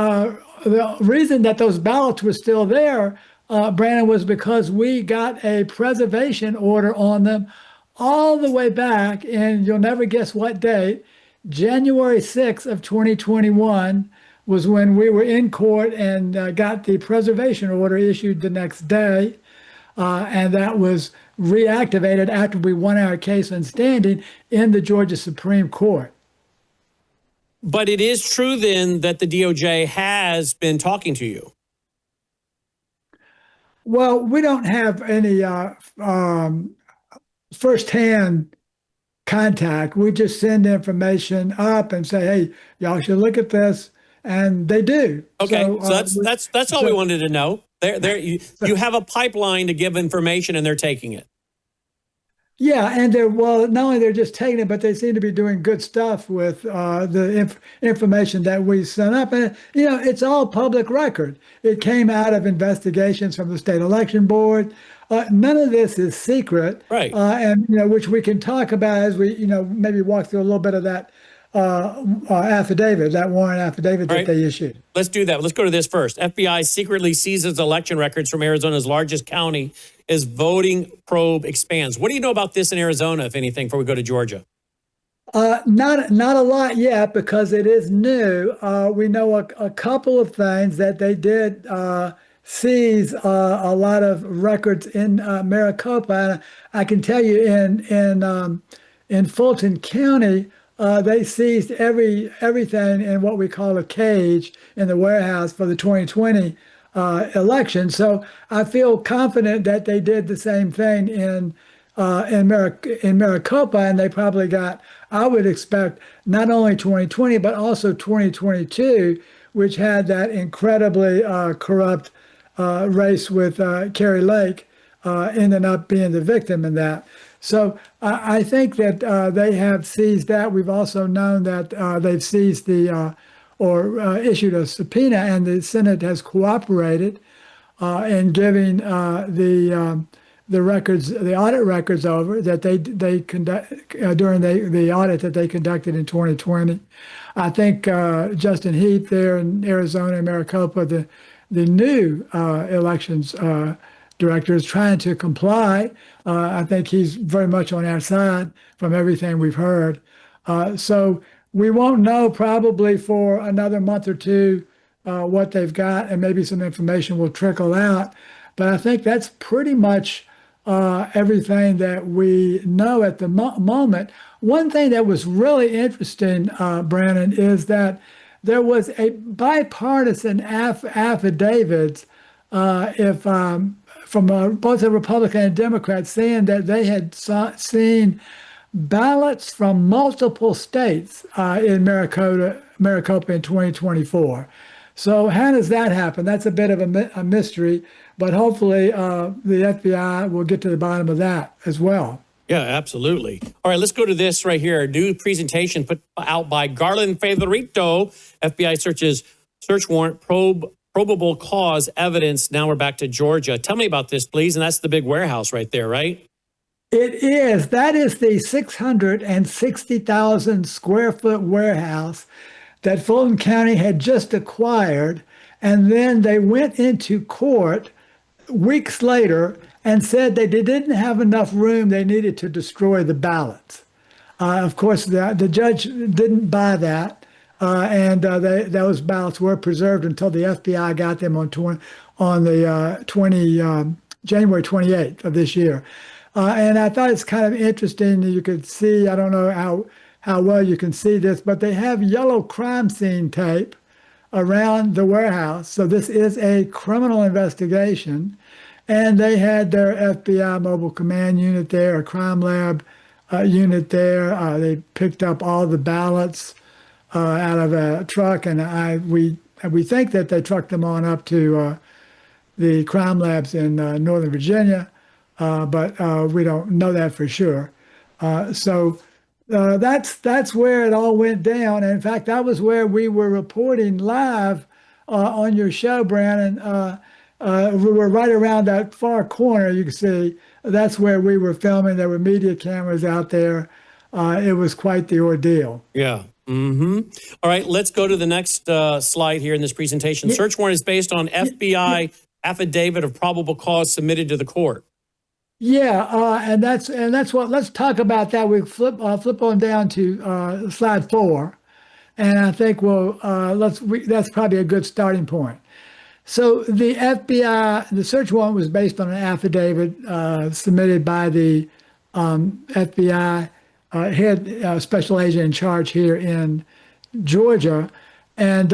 S6: reason that those ballots were still there, Brandon, was because we got a preservation order on them all the way back, and you'll never guess what date, January 6th of 2021 was when we were in court and got the preservation order issued the next day. And that was reactivated after we won our case in standing in the Georgia Supreme Court.
S2: But it is true then that the DOJ has been talking to you.
S6: Well, we don't have any firsthand contact. We just send information up and say, hey, y'all should look at this. And they do.
S2: Okay, so that's all we wanted to know. You have a pipeline to give information, and they're taking it.
S6: Yeah, and not only they're just taking it, but they seem to be doing good stuff with the information that we sent up. And it's all public record. It came out of investigations from the state election board. None of this is secret,
S2: right?
S6: And which we can talk about as we maybe walk through a little bit of that. Affidavit, that warrant affidavit that they issued.
S2: Let's do that. Let's go to this first. FBI secretly seizes election records from Arizona's largest county as voting probe expands. What do you know about this in Arizona, if anything, before we go to Georgia?
S6: Not a lot yet, because it is new. We know a couple of things, that they did seize a lot of records in Maricopa. And I can tell you in Fulton County, they seized everything in what we call a cage in the warehouse for the 2020 election. So I feel confident that they did the same thing in Maricopa, and they probably got, I would expect, not only 2020 but also 2022, which had that incredibly corrupt race with Kari Lake, ending up being the victim in that. So I think that they have seized that. We've also known that they've seized issued a subpoena, and the Senate has cooperated in giving the records, the audit records over that they conduct during the audit that they conducted in 2020. I think Justin Heath there in Arizona and Maricopa, the new elections director, is trying to comply. I think he's very much on our side from everything we've heard. So we won't know probably for another month or two what they've got, and maybe some information will trickle out. But I think that's pretty much everything that we know at the moment. One thing that was really interesting, Brandon, is that there was a bipartisan affidavit from both the Republican and Democrats, saying that they had seen ballots from multiple states in Maricopa in 2024. So how does that happen? That's a bit of a mystery, but hopefully the FBI will get to the bottom of that as well.
S2: Yeah, absolutely. All right, let's go to this right here. A new presentation put out by Garland Favorito. FBI searches search warrant probable cause evidence. Now we're back to Georgia. Tell me about this, please. And that's the big warehouse right there, right?
S6: It is. That is the 660,000 square foot warehouse that Fulton County had just acquired. And then they went into court weeks later and said they didn't have enough room. They needed to destroy the ballots. Of course, the judge didn't buy that. Those ballots were preserved until the FBI got them on January 28th of this year. And I thought it's kind of interesting. You could see, I don't know how well you can see this, but they have yellow crime scene tape around the warehouse. So this is a criminal investigation. And they had their FBI mobile command unit there, a crime lab unit there. They picked up all the ballots out of a truck, and we think that they trucked them on up to the crime labs in Northern Virginia, but we don't know that for sure. So that's where it all went down. And in fact, that was where we were reporting live on your show, Brandon. We were right around that far corner. You can see that's where we were filming. There were media cameras out there. It was quite the ordeal.
S2: Yeah. Mm-hmm. All right, let's go to the next slide here in this presentation. Search warrant is based on FBI affidavit of probable cause submitted to the court.
S6: Yeah, and that's what. Let's talk about that. We flip on down to slide 4, and I think that's probably a good starting point. So the FBI, the search warrant was based on an affidavit submitted by the FBI head special agent in charge here in Georgia, and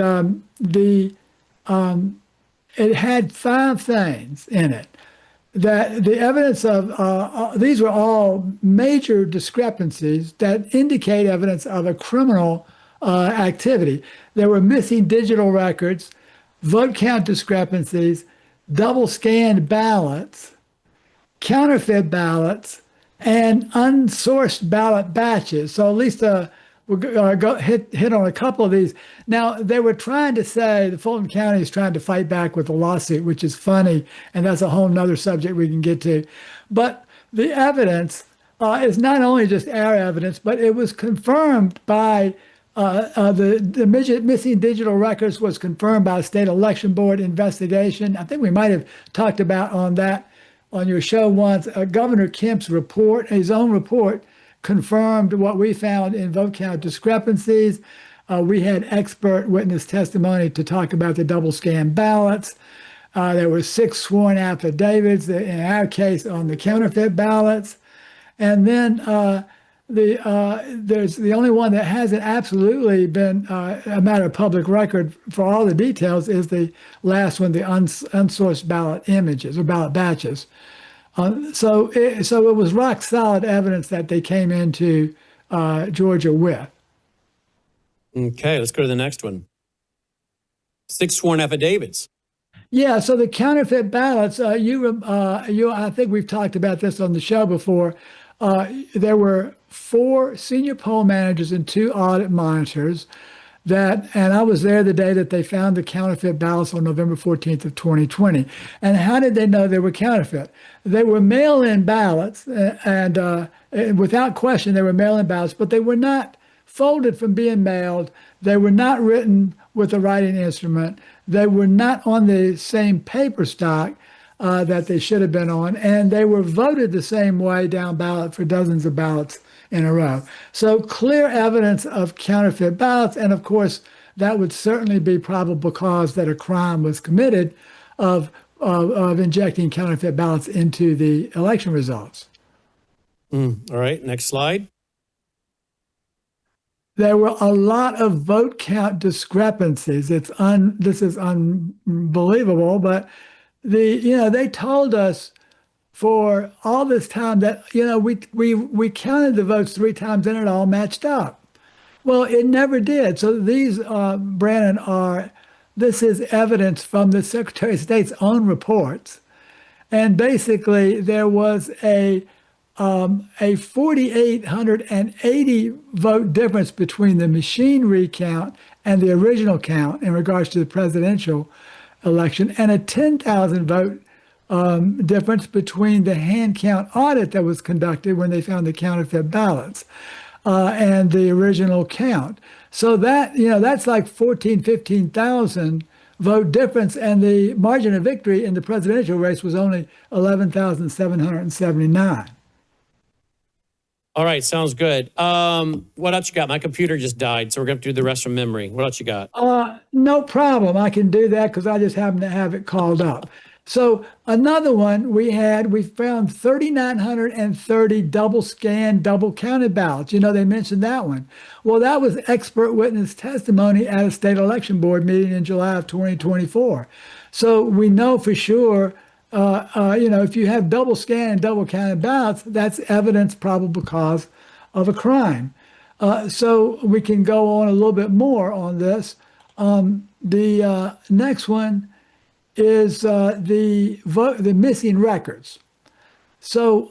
S6: it had 5 things in it. That the evidence of these were all major discrepancies that indicate evidence of a criminal activity. There were missing digital records, vote count discrepancies, double scanned ballots, counterfeit ballots, and unsourced ballot batches. So at least we'll hit on a couple of these. Now, they were trying to say, the Fulton County is trying to fight back with a lawsuit, which is funny, and that's a whole nother subject we can get to. But the evidence is not only just our evidence, but it was confirmed by the missing digital records was confirmed by a state election board investigation. I think we might have talked about that on your show once. Governor Kemp's report, his own report, confirmed what we found in vote count discrepancies. We had expert witness testimony to talk about the double scan ballots. There were 6 sworn affidavits, in our case, on the counterfeit ballots. And then there's the only one that hasn't absolutely been a matter of public record for all the details is the last one, the unsourced ballot images or ballot batches. So it was rock solid evidence that they came into Georgia with.
S2: Okay, let's go to the next one. 6 sworn affidavits.
S6: Yeah, so the counterfeit ballots, I think we've talked about this on the show before. There were 4 senior poll managers and 2 audit monitors and I was there the day that they found the counterfeit ballots on November 14th of 2020. And how did they know they were counterfeit? They were mail-in ballots, and without question, they were mail-in ballots, but they were not folded from being mailed. They were not written with a writing instrument. They were not on the same paper stock that they should have been on, and they were voted the same way down ballot for dozens of ballots in a row. So clear evidence of counterfeit ballots, and of course, that would certainly be probable cause that a crime was committed of injecting counterfeit ballots into the election results.
S2: All right, next slide.
S6: There were a lot of vote count discrepancies. This is unbelievable, but they told us for all this time that we counted the votes 3 times and it all matched up. Well, it never did. So these, Brandon, this is evidence from the Secretary of State's own reports, and basically there was a 4,880 vote difference between the machine recount and the original count in regards to the presidential election, and a 10,000 vote difference between the hand count audit that was conducted when they found the counterfeit ballots and the original count. So that, that's like 14, 15,000 vote difference, and the margin of victory in the presidential race was only 11,779.
S2: All right, sounds good. What else you got? My computer just died, so we're going to do the rest from memory. What else you got?
S6: No problem. I can do that because I just happen to have it called up. So another one we found 3,930 double scanned, double counted ballots. They mentioned that one. Well, that was expert witness testimony at a state election board meeting in July of 2024. So we know for sure, if you have double scanned and double counted ballots, that's evidence probable cause of a crime. So we can go on a little bit more on this. The next one is the missing records. So,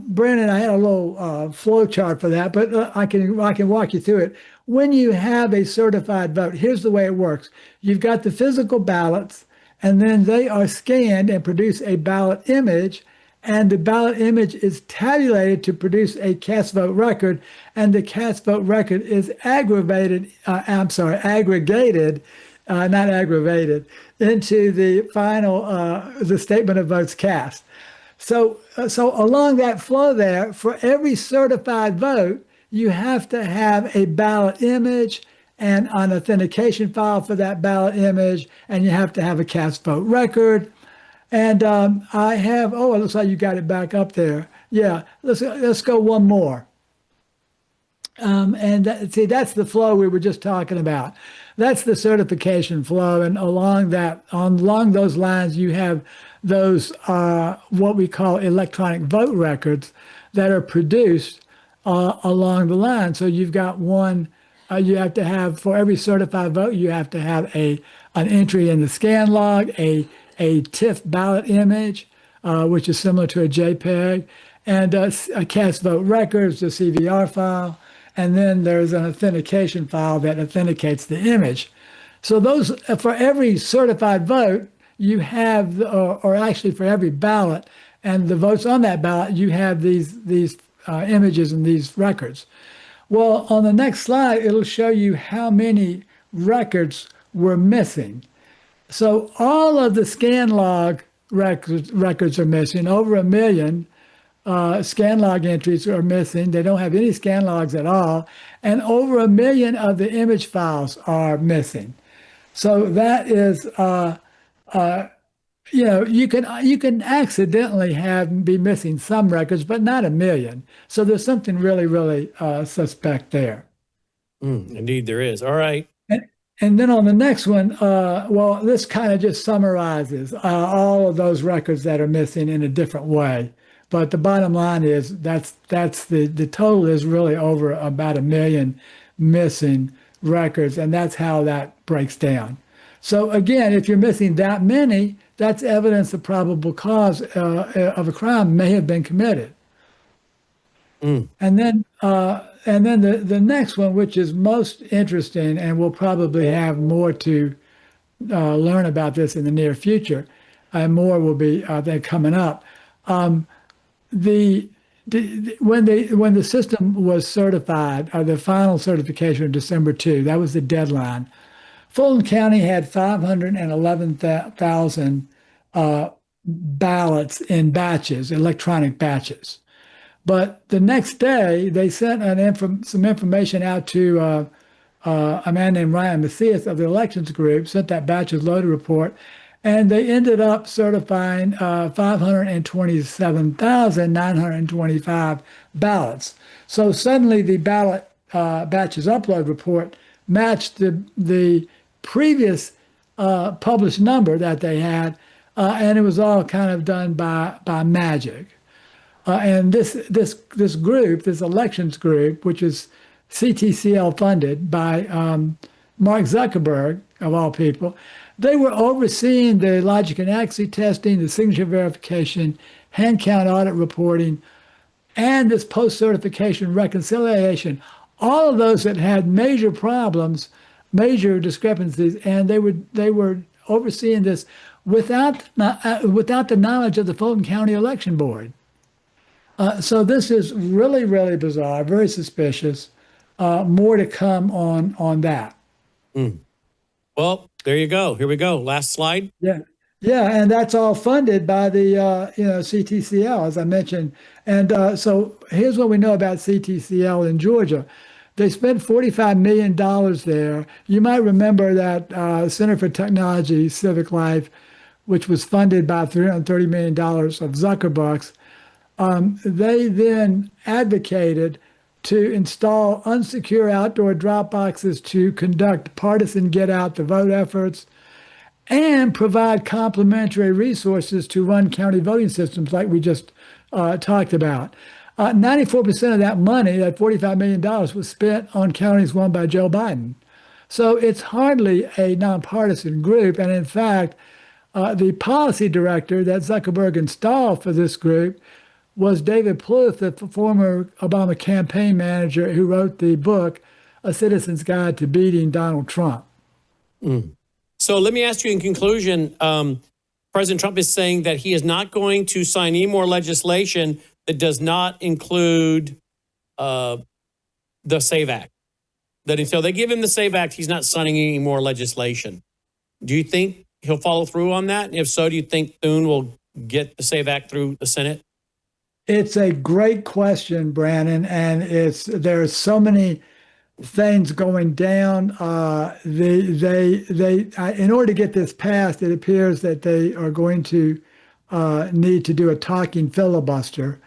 S6: Brandon, I had a little flow chart for that, but I can walk you through it. When you have a certified vote, here's the way it works. You've got the physical ballots, and then they are scanned and produce a ballot image, and the ballot image is tabulated to produce a cast vote record, and the cast vote record is aggregated, not aggravated, into the final, the statement of votes cast. So along that flow there, for every certified vote, you have to have a ballot image and an authentication file for that ballot image, and you have to have a cast vote record. And I have, it looks like you got it back up there. Yeah, let's go one more. See, that's the flow we were just talking about. That's the certification flow, and along those lines, you have those what we call electronic vote records that are produced along the line. So you've got one. You have to have, for every certified vote, you have to have an entry in the scan log, a TIFF ballot image, which is similar to a JPEG, and a cast vote records, the CVR file. And then there's an authentication file that authenticates the image. So those, for every certified vote, you have, or actually for every ballot and the votes on that ballot, you have these images and these records. Well, on the next slide, it'll show you how many records were missing. So all of the scan log records are missing, over 1 million. Scan log entries are missing. They don't have any scan logs at all. And over 1 million of the image files are missing. So that is, you can accidentally be missing some records, but not 1 million. So there's something really, really suspect there.
S2: Indeed, there is. All right.
S6: And then on the next one, this kind of just summarizes all of those records that are missing in a different way. But the bottom line is that's the total is really over about 1 million missing records, and that's how that breaks down. So again, if you're missing that many, that's evidence the probable cause of a crime may have been committed. And then the next one, which is most interesting, and we'll probably have more to learn about this in the near future, and more will be coming up. When the system was certified, the final certification of December 2, that was the deadline. Fulton County had 511,000 ballots in batches, electronic batches. But the next day, they sent some information out to a man named Ryan Macias of the elections group, sent that batches loaded report, and they ended up certifying 527,925 ballots. So suddenly the ballot batches upload report matched the previous published number that they had, and it was all kind of done by magic. And this group, this elections group, which is CTCL funded by Mark Zuckerberg, of all people, they were overseeing the logic and accuracy testing, the signature verification, hand count audit reporting, and this post-certification reconciliation. All of those that had major problems, major discrepancies, and they were overseeing this without the knowledge of the Fulton County Election Board. So this is really, really bizarre, very suspicious. More to come on that.
S2: Well, there you go. Here we go. Last slide.
S6: Yeah. Yeah, and that's all funded by the CTCL, as I mentioned. And so here's what we know about CTCL in Georgia. They spent $45 million there. You might remember that Center for Technology Civic Life, which was funded by $330 million of Zuckerbucks. They then advocated to install unsecure outdoor drop boxes to conduct partisan get out the vote efforts and provide complementary resources to run county voting systems like we just talked about. 94% of that money, that $45 million, was spent on counties won by Joe Biden. So it's hardly a nonpartisan group. And in fact, the policy director that Zuckerberg installed for this group was David Plouffe, the former Obama campaign manager who wrote the book, A Citizen's Guide to Beating Donald Trump.
S2: So let me ask you in conclusion, President Trump is saying that he is not going to sign any more legislation that does not include the SAVE Act. That until they give him the SAVE Act, he's not signing any more legislation. Do you think he'll follow through on that? And if so, do you think Thune will get the SAVE Act through the Senate?
S6: It's a great question, Brandon, and there's so many things going down. In order to get this passed, it appears that they are going to need to do a talking filibuster,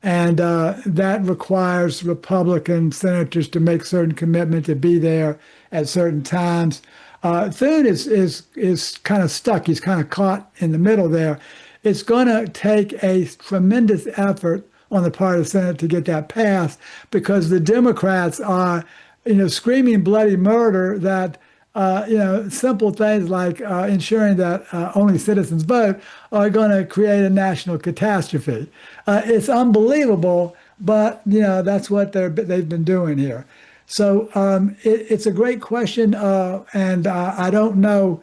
S6: and that requires Republican senators to make certain commitment to be there at certain times. Thune is kind of stuck. He's kind of caught in the middle there. It's going to take a tremendous effort on the part of the Senate to get that passed because the Democrats are, screaming bloody murder that, simple things like ensuring that only citizens vote are going to create a national catastrophe. It's unbelievable, but, that's what they've been doing here. So it's a great question, and I don't know.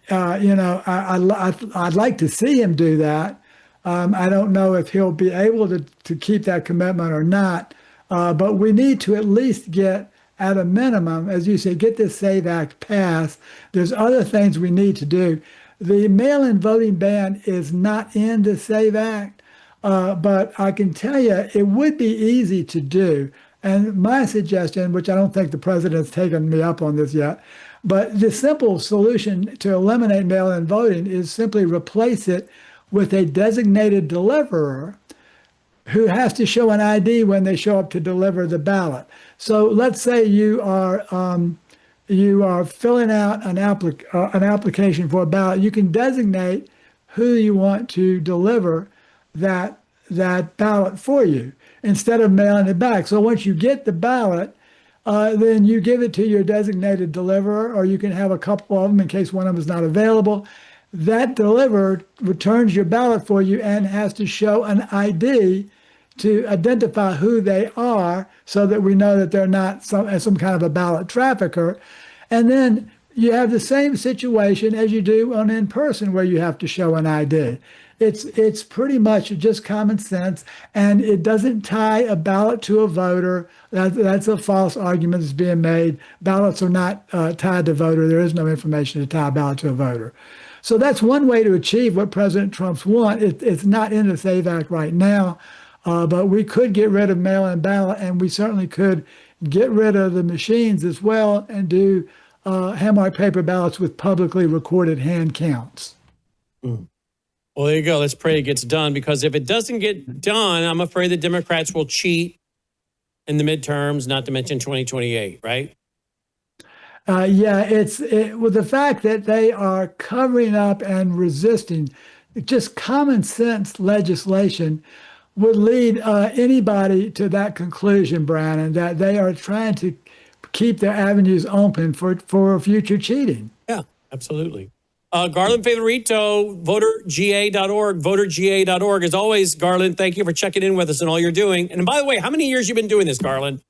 S6: I'd like to see him do that. I don't know if he'll be able to keep that commitment or not, but we need to at least get, at a minimum, as you say, get this SAVE Act passed. There's other things we need to do. The mail-in voting ban is not in the SAVE Act, but I can tell you it would be easy to do. And my suggestion, which I don't think the president's taken me up on this yet, but the simple solution to eliminate mail-in voting is simply replace it with a designated deliverer who has to show an ID when they show up to deliver the ballot. So let's say you are filling out an application for a ballot. You can designate who you want to deliver that ballot for you instead of mailing it back. So once you get the ballot, then you give it to your designated deliverer, or you can have a couple of them in case one of them is not available. That deliverer returns your ballot for you and has to show an ID to identify who they are so that we know that they're not some kind of a ballot trafficker. And then you have the same situation as you do on in-person where you have to show an ID. It's pretty much just common sense, and it doesn't tie a ballot to a voter. That's a false argument that's being made. Ballots are not tied to voter. There is no information to tie a ballot to a voter. So that's one way to achieve what President Trump's want. It's not in the SAVE Act right now, but we could get rid of mail-in ballot, and we certainly could get rid of the machines as well and do hand-marked paper ballots with publicly recorded hand counts.
S2: Well, there you go. Let's pray it gets done, because if it doesn't get done, I'm afraid the Democrats will cheat in the midterms, not to mention 2028, right? With the fact that they are covering up and resisting, just common sense legislation would lead anybody to that conclusion, Brandon, that they are trying to keep their avenues open for future cheating. Yeah, absolutely. Garland Favorito, voterga.org, voterga.org. As always, Garland, thank you for checking in with us and all you're doing. And by the way, how many years you been doing this, Garland?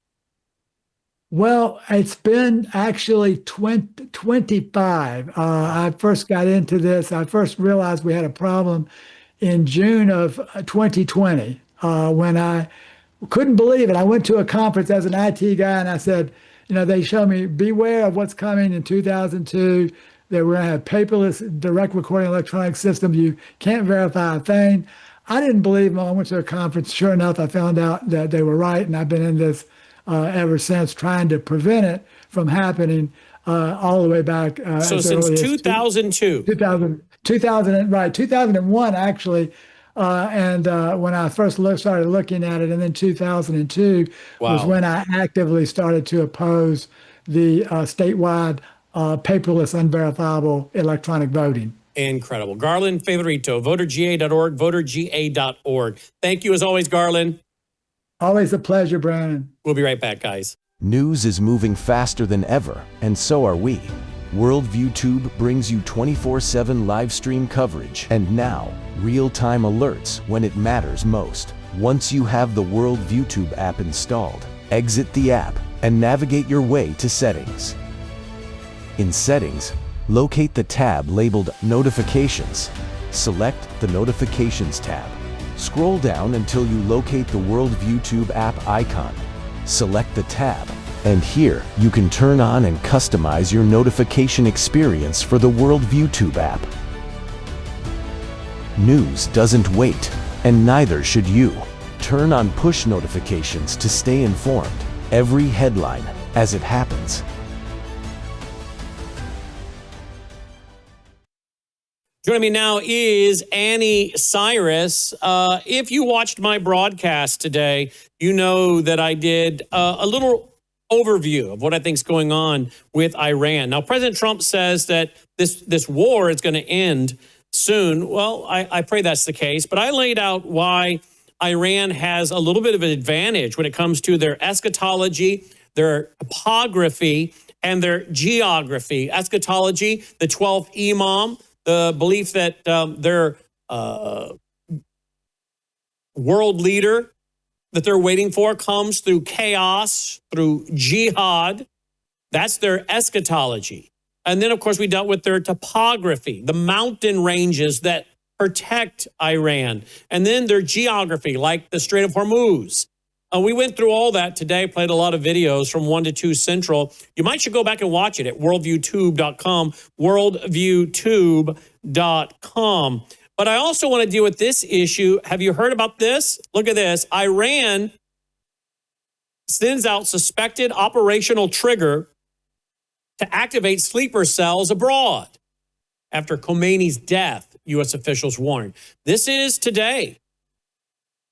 S6: Well, it's been actually 25. I first got into this. I first realized we had a problem in June of 2020 when I couldn't believe it. I went to a conference as an IT guy and I said, they showed me beware of what's coming in 2002. That we're going to have paperless direct recording electronic systems. You can't verify a thing. I didn't believe them. I went to a conference. Sure enough, I found out that they were right. And I've been in this ever since, trying to prevent it from happening all the way back.
S2: So since 2002.
S6: 2001, actually. And when I first started looking at it, and then 2002 was when I actively started to oppose the statewide paperless, unverifiable electronic voting.
S2: Incredible. Garland Favorito, voterga.org, voterga.org. Thank you as always, Garland.
S6: Always a pleasure, Brandon.
S2: We'll be right back, guys.
S7: News is moving faster than ever, and so are we. Worldview Tube brings you 24/7 live stream coverage and now real-time alerts when it matters most. Once you have the Worldview Tube app installed, exit the app and navigate your way to Settings. In Settings, locate the tab labeled Notifications. Select the Notifications tab. Scroll down until you locate the Worldview Tube app icon. Select the tab, and here you can turn on and customize your notification experience for the Worldview Tube app. News doesn't wait, and neither should you. Turn on push notifications to stay informed. Every headline as it happens.
S2: Joining me now is Annie Cyrus. If you watched my broadcast today, you know that I did a little overview of what I think is going on with Iran. Now, President Trump says that this war is going to end soon. Well, I pray that's the case, but I laid out why Iran has a little bit of an advantage when it comes to their eschatology, their topography, and their geography. Eschatology, the 12th Imam, the belief that their world leader that they're waiting for comes through chaos, through jihad. That's their eschatology. And then, of course, we dealt with their topography, the mountain ranges that protect Iran. And then their geography, like the Strait of Hormuz. We went through all that today, played a lot of videos from 1 to 2 Central. You might should go back and watch it at worldviewtube.com, worldviewtube.com. But I also want to deal with this issue. Have you heard about this? Look at this. Iran sends out suspected operational trigger to activate sleeper cells abroad after Khomeini's death, U.S. officials warned. This is today.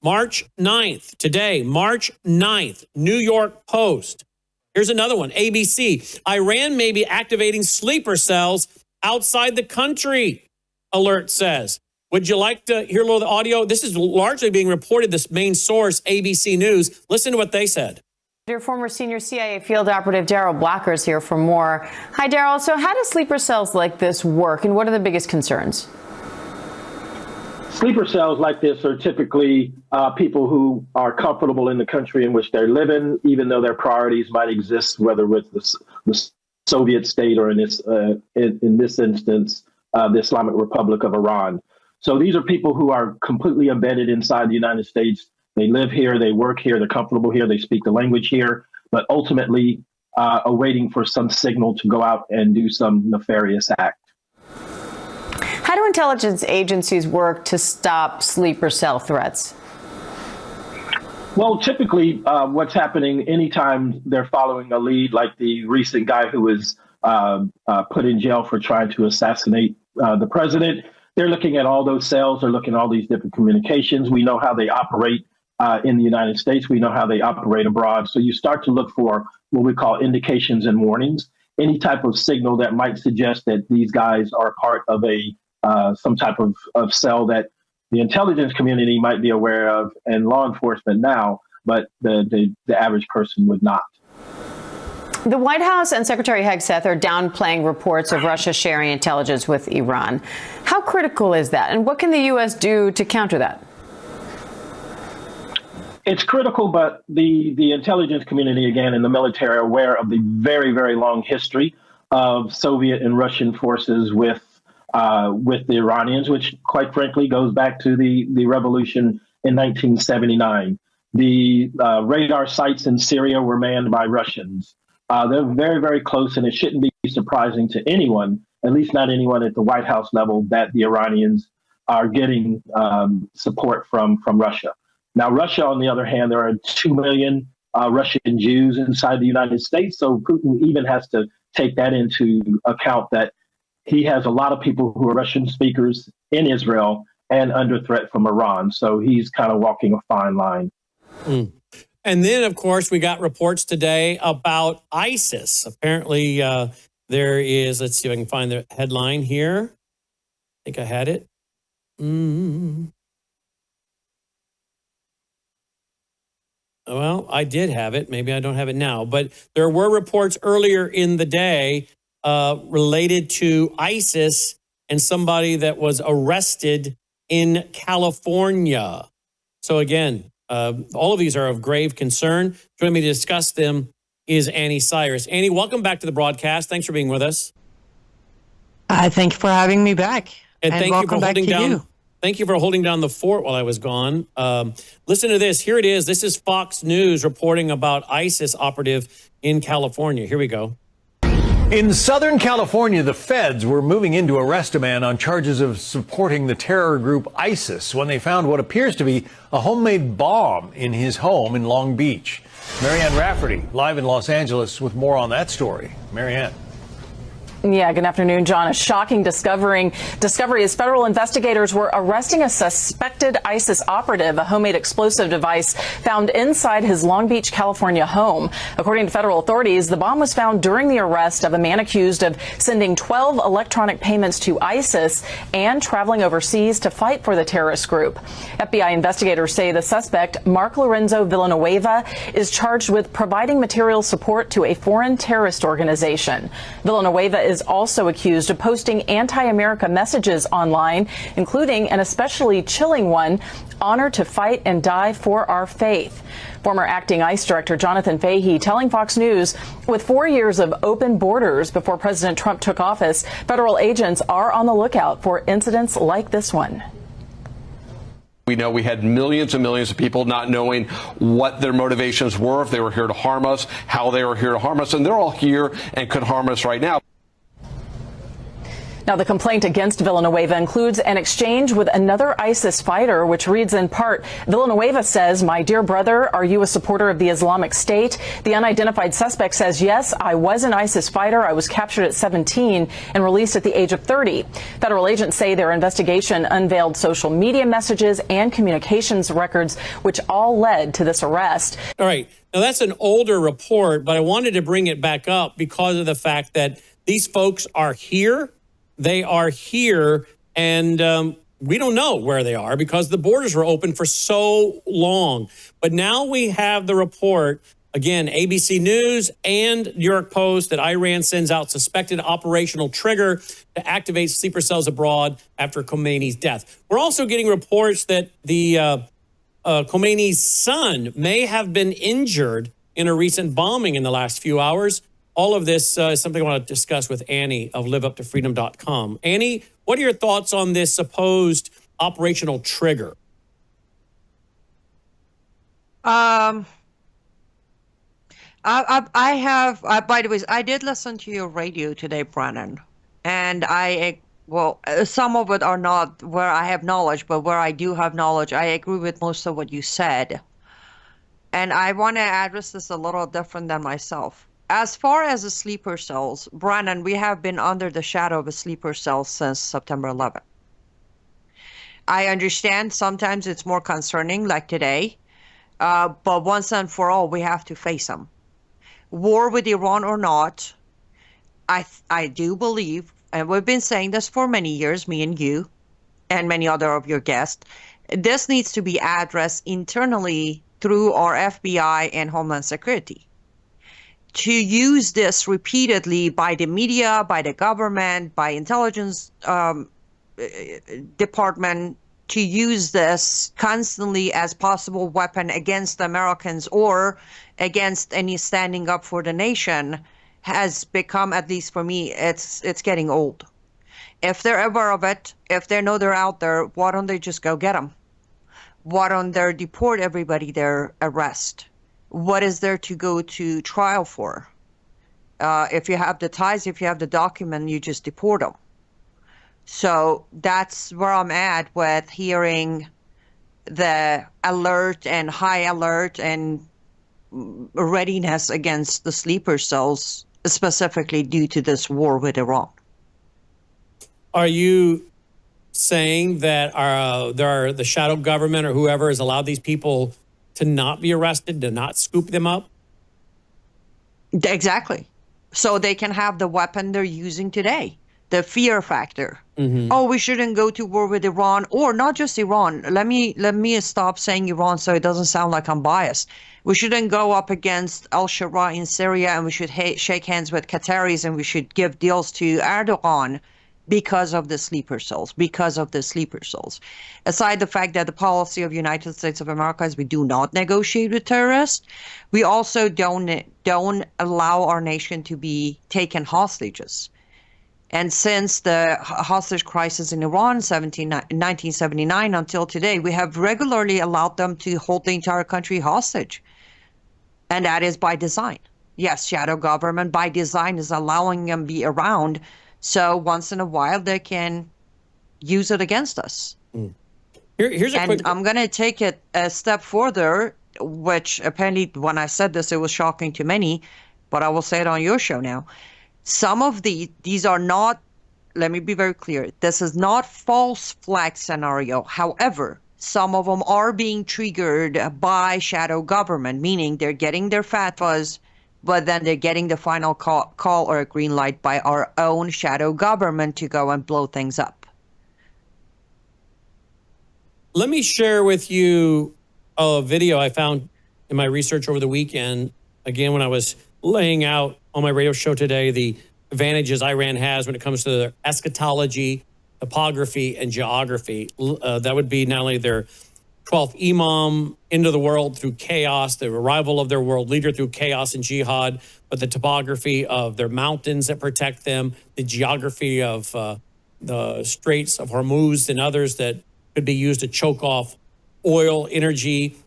S2: March 9th, today, March 9th, New York Post. Here's another one, ABC. Iran may be activating sleeper cells outside the country, alert says. Would you like to hear a little of the audio? This is largely being reported, this main source, ABC News. Listen to what they said.
S8: Your former senior CIA field operative Daryl Blacker is here for more. Hi, Daryl. So how do sleeper cells like this work, and what are the biggest concerns?
S9: Sleeper cells like this are typically people who are comfortable in the country in which they're living, even though their priorities might exist, whether with the Soviet state or in this instance, the Islamic Republic of Iran. So these are people who are completely embedded inside the United States. They live here, they work here, they're comfortable here, they speak the language here, but ultimately are waiting for some signal to go out and do some nefarious act.
S8: How do intelligence agencies work to stop sleeper cell threats?
S9: Well, typically what's happening anytime they're following a lead, like the recent guy who was put in jail for trying to assassinate the president, they're looking at all those cells, they're looking at all these different communications. We know how they operate in the United States. We know how they operate abroad. So you start to look for what we call indications and warnings, any type of signal that might suggest that these guys are part of some type of cell that the intelligence community might be aware of and law enforcement now, but the average person would not.
S8: The White House and Secretary Hegseth are downplaying reports of Russia sharing intelligence with Iran. How critical is that, and what can the U.S. do to counter that?
S9: It's critical, but the intelligence community, again, and the military are aware of the very, very long history of Soviet and Russian forces with the Iranians, which, quite frankly, goes back to the revolution in 1979. The radar sites in Syria were manned by Russians. They're very, very close, and it shouldn't be surprising to anyone, at least not anyone at the White House level, that the Iranians are getting support from Russia. Now, Russia, on the other hand, there are 2 million Russian Jews inside the United States, so Putin even has to take that into account, that he has a lot of people who are Russian speakers in Israel and under threat from Iran. So he's kind of walking a fine line.
S2: Mm. And then, of course, we got reports today about ISIS. Apparently, there is, let's see if I can find the headline here. I think I had it. Well, I did have it. Maybe I don't have it now. But there were reports earlier in the day related to ISIS and somebody that was arrested in California. So again, all of these are of grave concern. Joining me to discuss them is Annie Cyrus. Annie, welcome back to the broadcast. Thanks for being with us.
S10: Thank you for having me back.
S2: And thank you for holding down. Thank you for holding down the fort while I was gone. Listen to this. Here it is. This is Fox News reporting about ISIS operative in California. Here we go.
S11: In Southern California, the feds were moving in to arrest a man on charges of supporting the terror group ISIS when they found what appears to be a homemade bomb in his home in Long Beach. Marianne Rafferty, live in Los Angeles with more on that story. Marianne.
S8: Yeah, good afternoon, John. A shocking discovery as federal investigators were arresting a suspected ISIS operative, a homemade explosive device found inside his Long Beach, California home. According to federal authorities, the bomb was found during the arrest of a man accused of sending 12 electronic payments to ISIS and traveling overseas to fight for the terrorist group. FBI investigators say the suspect, Mark Lorenzo Villanueva, is charged with providing material support to a foreign terrorist organization. Villanueva is also accused of posting anti-America messages online, including an especially chilling one, honor to fight and die for our faith. Former acting ICE Director Jonathan Fahey telling Fox News, with 4 years of open borders before President Trump took office, federal agents are on the lookout for incidents like this one.
S12: We know we had millions and millions of people not knowing what their motivations were, if they were here to harm us, how they were here to harm us, and they're all here and could harm us right now.
S8: Now, the complaint against Villanueva includes an exchange with another ISIS fighter, which reads in part, Villanueva says, "My dear brother, are you a supporter of the Islamic State?" The unidentified suspect says, "Yes, I was an ISIS fighter. I was captured at 17 and released at the age of 30. Federal agents say their investigation unveiled social media messages and communications records, which all led to this arrest.
S2: All right. Now, that's an older report, but I wanted to bring it back up because of the fact that these folks are here. They are here, and we don't know where they are because the borders were open for so long. But now we have the report, again, ABC News and New York Post, that Iran sends out suspected operational trigger to activate sleeper cells abroad after Khomeini's death. We're also getting reports that the Khomeini's son may have been injured in a recent bombing in the last few hours. All of this is something I want to discuss with Annie of liveuptofreedom.com. Annie, what are your thoughts on this supposed operational trigger?
S10: I have, by the way, I did listen to your radio today, Brennan, and some of it are not where I have knowledge, but where I do have knowledge, I agree with most of what you said. And I want to address this a little different than myself. As far as the sleeper cells, Brennan, we have been under the shadow of a sleeper cell since September 11th. I understand sometimes it's more concerning, like today, but once and for all, we have to face them. War with Iran or not, I do believe, and we've been saying this for many years, me and you, and many other of your guests, this needs to be addressed internally through our FBI and Homeland Security. To use this repeatedly by the media, by the government, by intelligence department to use this constantly as possible weapon against the Americans or against any standing up for the nation has become, at least for me, it's getting old. If they're aware of it, if they know they're out there, why don't they just go get them? Why don't they deport everybody there, arrest? What is there to go to trial for? If you have the ties, if you have the document, you just deport them. So that's where I'm at with hearing the alert and high alert and readiness against the sleeper cells, specifically due to this war with Iran.
S2: Are you saying that the shadow government or whoever has allowed these people to not be arrested, to not scoop them up?
S10: Exactly. So they can have the weapon they're using today, the fear factor. Oh, we shouldn't go to war with Iran, or not just Iran. Let me stop saying Iran so it doesn't sound like I'm biased. We shouldn't go up against al-Sharaa in Syria, and we should shake hands with Qataris, and we should give deals to Erdogan because of the sleeper cells, Aside the fact that the policy of the United States of America is we do not negotiate with terrorists, we also don't allow our nation to be taken hostages. And since the hostage crisis in Iran, 1979 until today, we have regularly allowed them to hold the entire country hostage. And that is by design. Yes, shadow government by design is allowing them to be around, so once in a while they can use it against us.
S2: Here's a quick...
S10: I'm going to take it a step further, which apparently when I said this, it was shocking to many, but I will say it on your show now. Some of these are not, let me be very clear, this is not false flag scenario. However, some of them are being triggered by shadow government, meaning they're getting their fatwas, but then they're getting the final call or a green light by our own shadow government to go and blow things up.
S2: Let me share with you a video I found in my research over the weekend. Again, when I was laying out on my radio show today the advantages Iran has when it comes to their eschatology, topography, and geography. That would be not only their 12th imam into the world through chaos, the arrival of their world leader through chaos and jihad, but the topography of their mountains that protect them, the geography of the Straits of Hormuz and others that could be used to choke off oil, energy,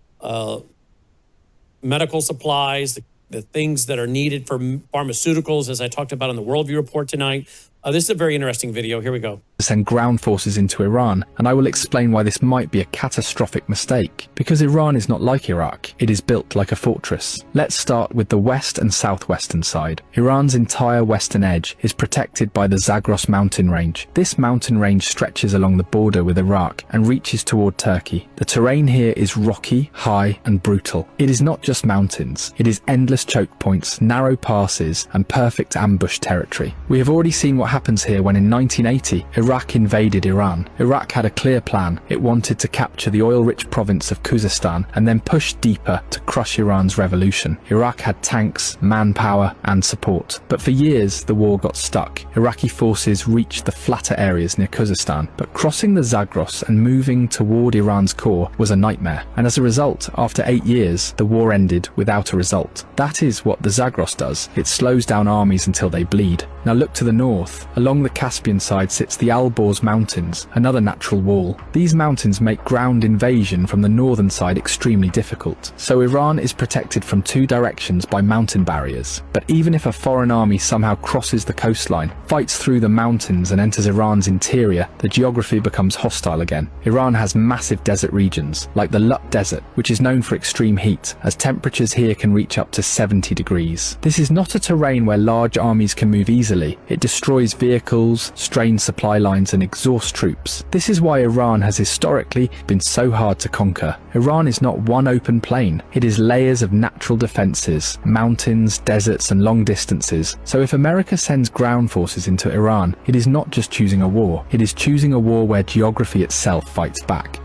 S2: medical supplies, the things that are needed for pharmaceuticals, as I talked about in the Worldview Report tonight. This is a very interesting video. Here we go.
S13: Send ground forces into Iran, and I will explain why this might be a catastrophic mistake. Because Iran is not like Iraq, it is built like a fortress. Let's start with the west and southwestern side. Iran's entire western edge is protected by the Zagros mountain range. This mountain range stretches along the border with Iraq and reaches toward Turkey. The terrain here is rocky, high, and brutal. It is not just mountains, it is endless choke points, narrow passes, and perfect ambush territory. We have already seen what happens here when in 1980, Iraq invaded Iran. Iraq had a clear plan. It wanted to capture the oil-rich province of Khuzestan and then push deeper to crush Iran's revolution. Iraq had tanks, manpower, and support. But for years, the war got stuck. Iraqi forces reached the flatter areas near Khuzestan, but crossing the Zagros and moving toward Iran's core was a nightmare. And as a result, after 8 years, the war ended without a result. That is what the Zagros does. It slows down armies until they bleed. Now look to the north. Along the Caspian side sits the Alborz Mountains, another natural wall. These mountains make ground invasion from the northern side extremely difficult. So Iran is protected from 2 directions by mountain barriers. But even if a foreign army somehow crosses the coastline, fights through the mountains and enters Iran's interior, the geography becomes hostile again. Iran has massive desert regions, like the Lut Desert, which is known for extreme heat, as temperatures here can reach up to 70 degrees. This is not a terrain where large armies can move easily. It destroys vehicles, strains supply lines, and exhausts troops. This is why Iran has historically been so hard to conquer. Iran is not one open plain. It is layers of natural defenses, mountains, deserts, and long distances. So if America sends ground forces into Iran, it is not just choosing a war. It is choosing a war where geography itself fights back.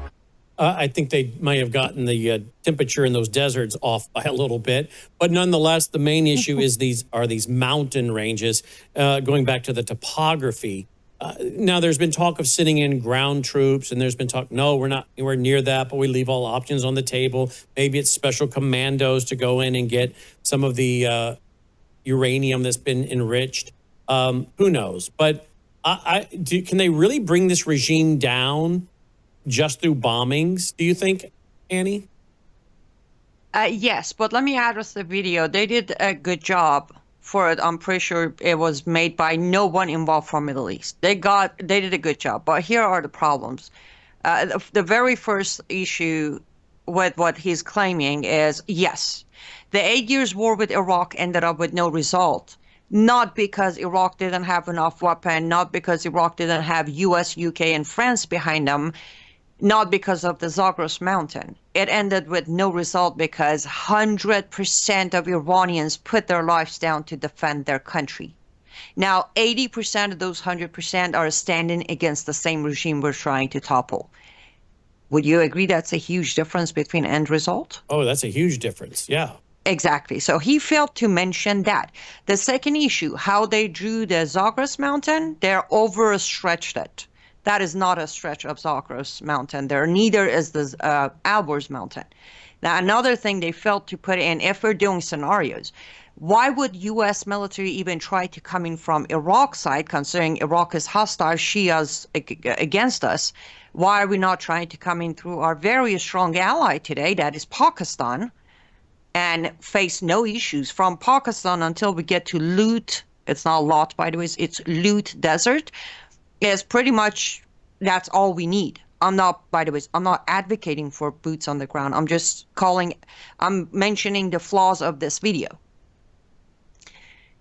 S2: I think they might have gotten the temperature in those deserts off by a little bit, but nonetheless, the main issue is these mountain ranges. Going back to the topography, Now, there's been talk of sending in ground troops, and there's been talk, no, we're not anywhere near that, but we leave all options on the table. Maybe it's special commandos to go in and get some of the uranium that's been enriched. Who knows? But can they really bring this regime down just through bombings, do you think, Annie?
S10: Yes, but let me address the video. They did a good job for it. I'm pretty sure it was made by no one involved from Middle East. They did a good job. But here are the problems. The very first issue with what he's claiming is, yes, the 8 years war with Iraq ended up with no result. Not because Iraq didn't have enough weapons, not because Iraq didn't have US, UK, and France behind them, not because of the Zagros Mountain. It ended with no result because 100% of Iranians put their lives down to defend their country. Now, 80% of those 100% are standing against the same regime we're trying to topple. Would you agree that's a huge difference between end result?
S2: Oh, that's a huge difference. Yeah.
S10: Exactly. So he failed to mention that. The second issue, how they drew the Zagros Mountain, they're overstretched it. That is not a stretch of Zagros Mountain. There, neither is the Alborz Mountain. Now, another thing they failed to put in, if we're doing scenarios, why would U.S. military even try to come in from Iraq side, considering Iraq is hostile, Shias against us? Why are we not trying to come in through our very strong ally today, that is Pakistan, and face no issues from Pakistan until we get to Lut? It's not Lot, by the way, it's Lut Desert. Is pretty much, that's all we need. I'm not advocating for boots on the ground. I'm mentioning the flaws of this video.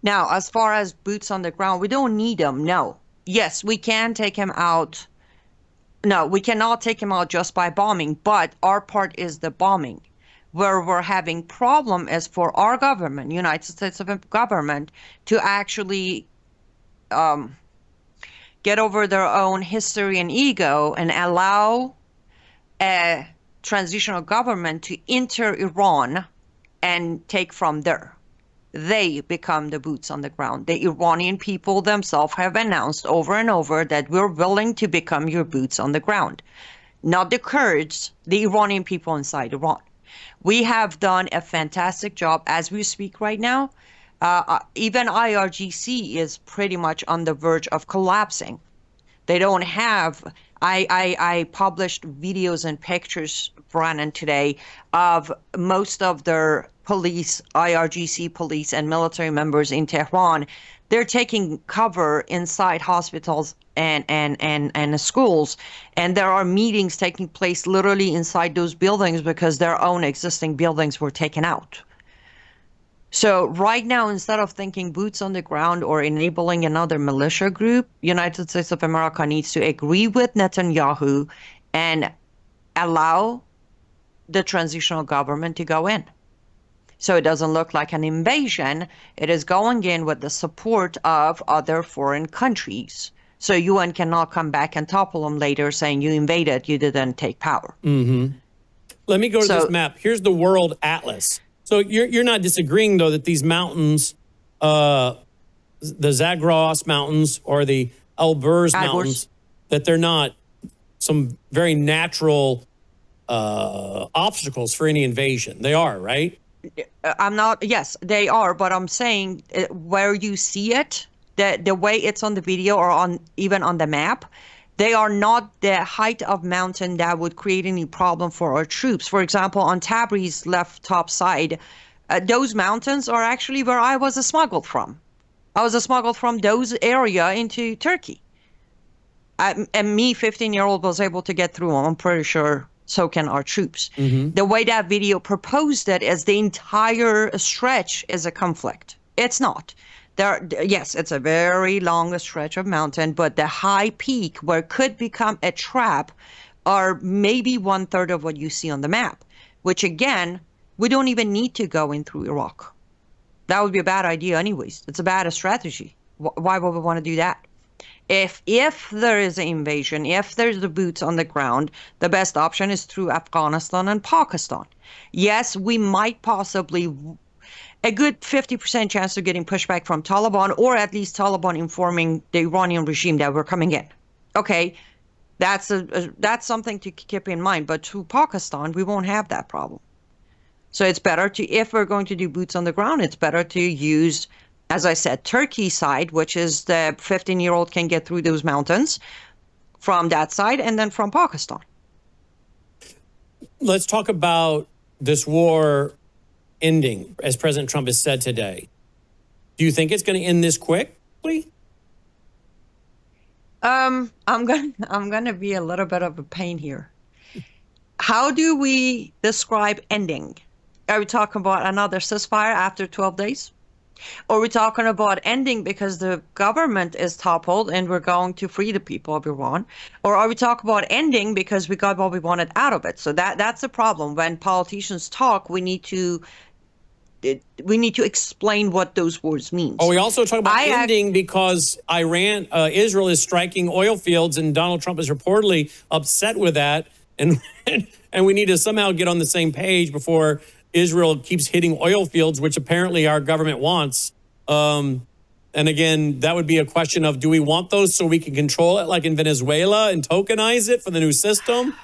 S10: Now, as far as boots on the ground, we don't need them, no. Yes, we can take him out. No, we cannot take him out just by bombing, but our part is the bombing. Where we're having problem is for our government, United States government, to actually get over their own history and ego and allow a transitional government to enter Iran and take from there. They become the boots on the ground. The Iranian people themselves have announced over and over that we're willing to become your boots on the ground. Not the Kurds, the Iranian people inside Iran. We have done a fantastic job as we speak right now. Even IRGC is pretty much on the verge of collapsing. They don't have, I published videos and pictures, Brannon, today of most of their police, IRGC police and military members in Tehran. They're taking cover inside hospitals and schools, and there are meetings taking place literally inside those buildings because their own existing buildings were taken out. So right now, instead of thinking boots on the ground or enabling another militia group, United States of America needs to agree with Netanyahu and allow the transitional government to go in. So it doesn't look like an invasion. It is going in with the support of other foreign countries. So UN cannot come back and topple them later saying you invaded, you didn't take power.
S2: Mm-hmm. Let me go to this map. Here's the world atlas. So you're not disagreeing, though, that these mountains, the Zagros Mountains or the Alborz Mountains, that they're not some very natural obstacles for any invasion. They are, right?
S10: I'm not, yes, they are, but I'm saying where you see it, the way it's on the video or even on the map, they are not the height of mountain that would create any problem for our troops. For example, on Tabriz left top side, those mountains are actually where I was smuggled from. I was smuggled from those area into Turkey. And me, 15-year-old, was able to get through them. I'm pretty sure so can our troops. Mm-hmm. The way that video proposed it is the entire stretch is a conflict. It's not. Yes, it's a very long stretch of mountain, but the high peak where it could become a trap are maybe 1/3 of what you see on the map, which again, we don't even need to go in through Iraq. That would be a bad idea anyways. It's a bad strategy. Why would we want to do that? If there is an invasion, if there's the boots on the ground, the best option is through Afghanistan and Pakistan. Yes, we might possibly a good 50% chance of getting pushback from Taliban, or at least Taliban informing the Iranian regime that we're coming in. Okay, that's something to keep in mind. But to Pakistan, we won't have that problem. So it's better to, if we're going to do boots on the ground, it's better to use, as I said, Turkey side, which is the 15-year-old can get through those mountains from that side, and then from Pakistan.
S2: Let's talk about this war ending, as President Trump has said today. Do you think it's going to end this quickly?
S10: I'm gonna be a little bit of a pain here. How do we describe ending? Are we talking about another ceasefire after 12 days? Or are we talking about ending because the government is toppled and we're going to free the people of Iran? Or are we talking about ending because we got what we wanted out of it? So that's the problem. When politicians talk, we need to explain what those words mean.
S2: Oh, we also talk about ending because Israel is striking oil fields, and Donald Trump is reportedly upset with that. And we need to somehow get on the same page before Israel keeps hitting oil fields, which apparently our government wants. And again, that would be a question of, do we want those so we can control it like in Venezuela and tokenize it for the new system?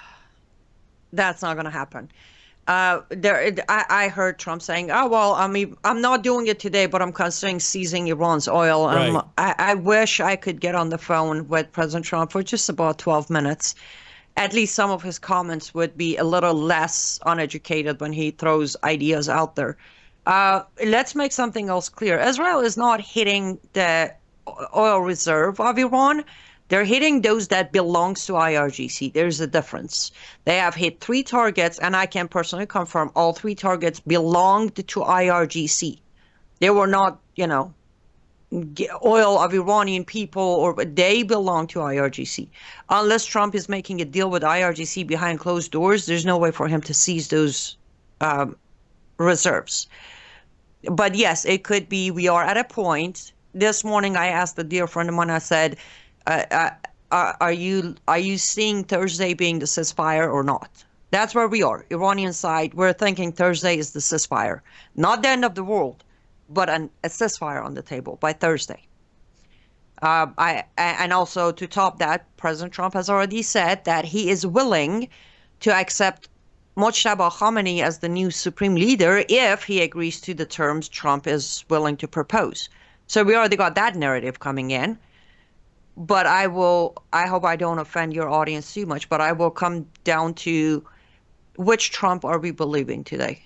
S10: That's not going to happen. I heard Trump saying, "Oh well, I mean, I'm not doing it today, but I'm considering seizing Iran's oil."
S2: Right.
S10: I wish I could get on the phone with President Trump for just about 12 minutes. At least some of his comments would be a little less uneducated when he throws ideas out there. Let's make something else clear. Israel is not hitting the oil reserve of Iran. They're hitting those that belongs to IRGC. There's a difference. They have hit 3 targets, and I can personally confirm all 3 targets belonged to IRGC. They were not, oil of Iranian people, or they belong to IRGC. Unless Trump is making a deal with IRGC behind closed doors, there's no way for him to seize those reserves. But yes, it could be we are at a point. This morning I asked a dear friend of mine, I said, are you seeing Thursday being the ceasefire or not? That's where we are. Iranian side, we're thinking Thursday is the ceasefire. Not the end of the world, but a ceasefire on the table by Thursday. And also to top that, President Trump has already said that he is willing to accept Mojtaba Khamenei as the new supreme leader if he agrees to the terms Trump is willing to propose. So we already got that narrative coming in. But I hope I don't offend your audience too much, but I will come down to which Trump are we believing today,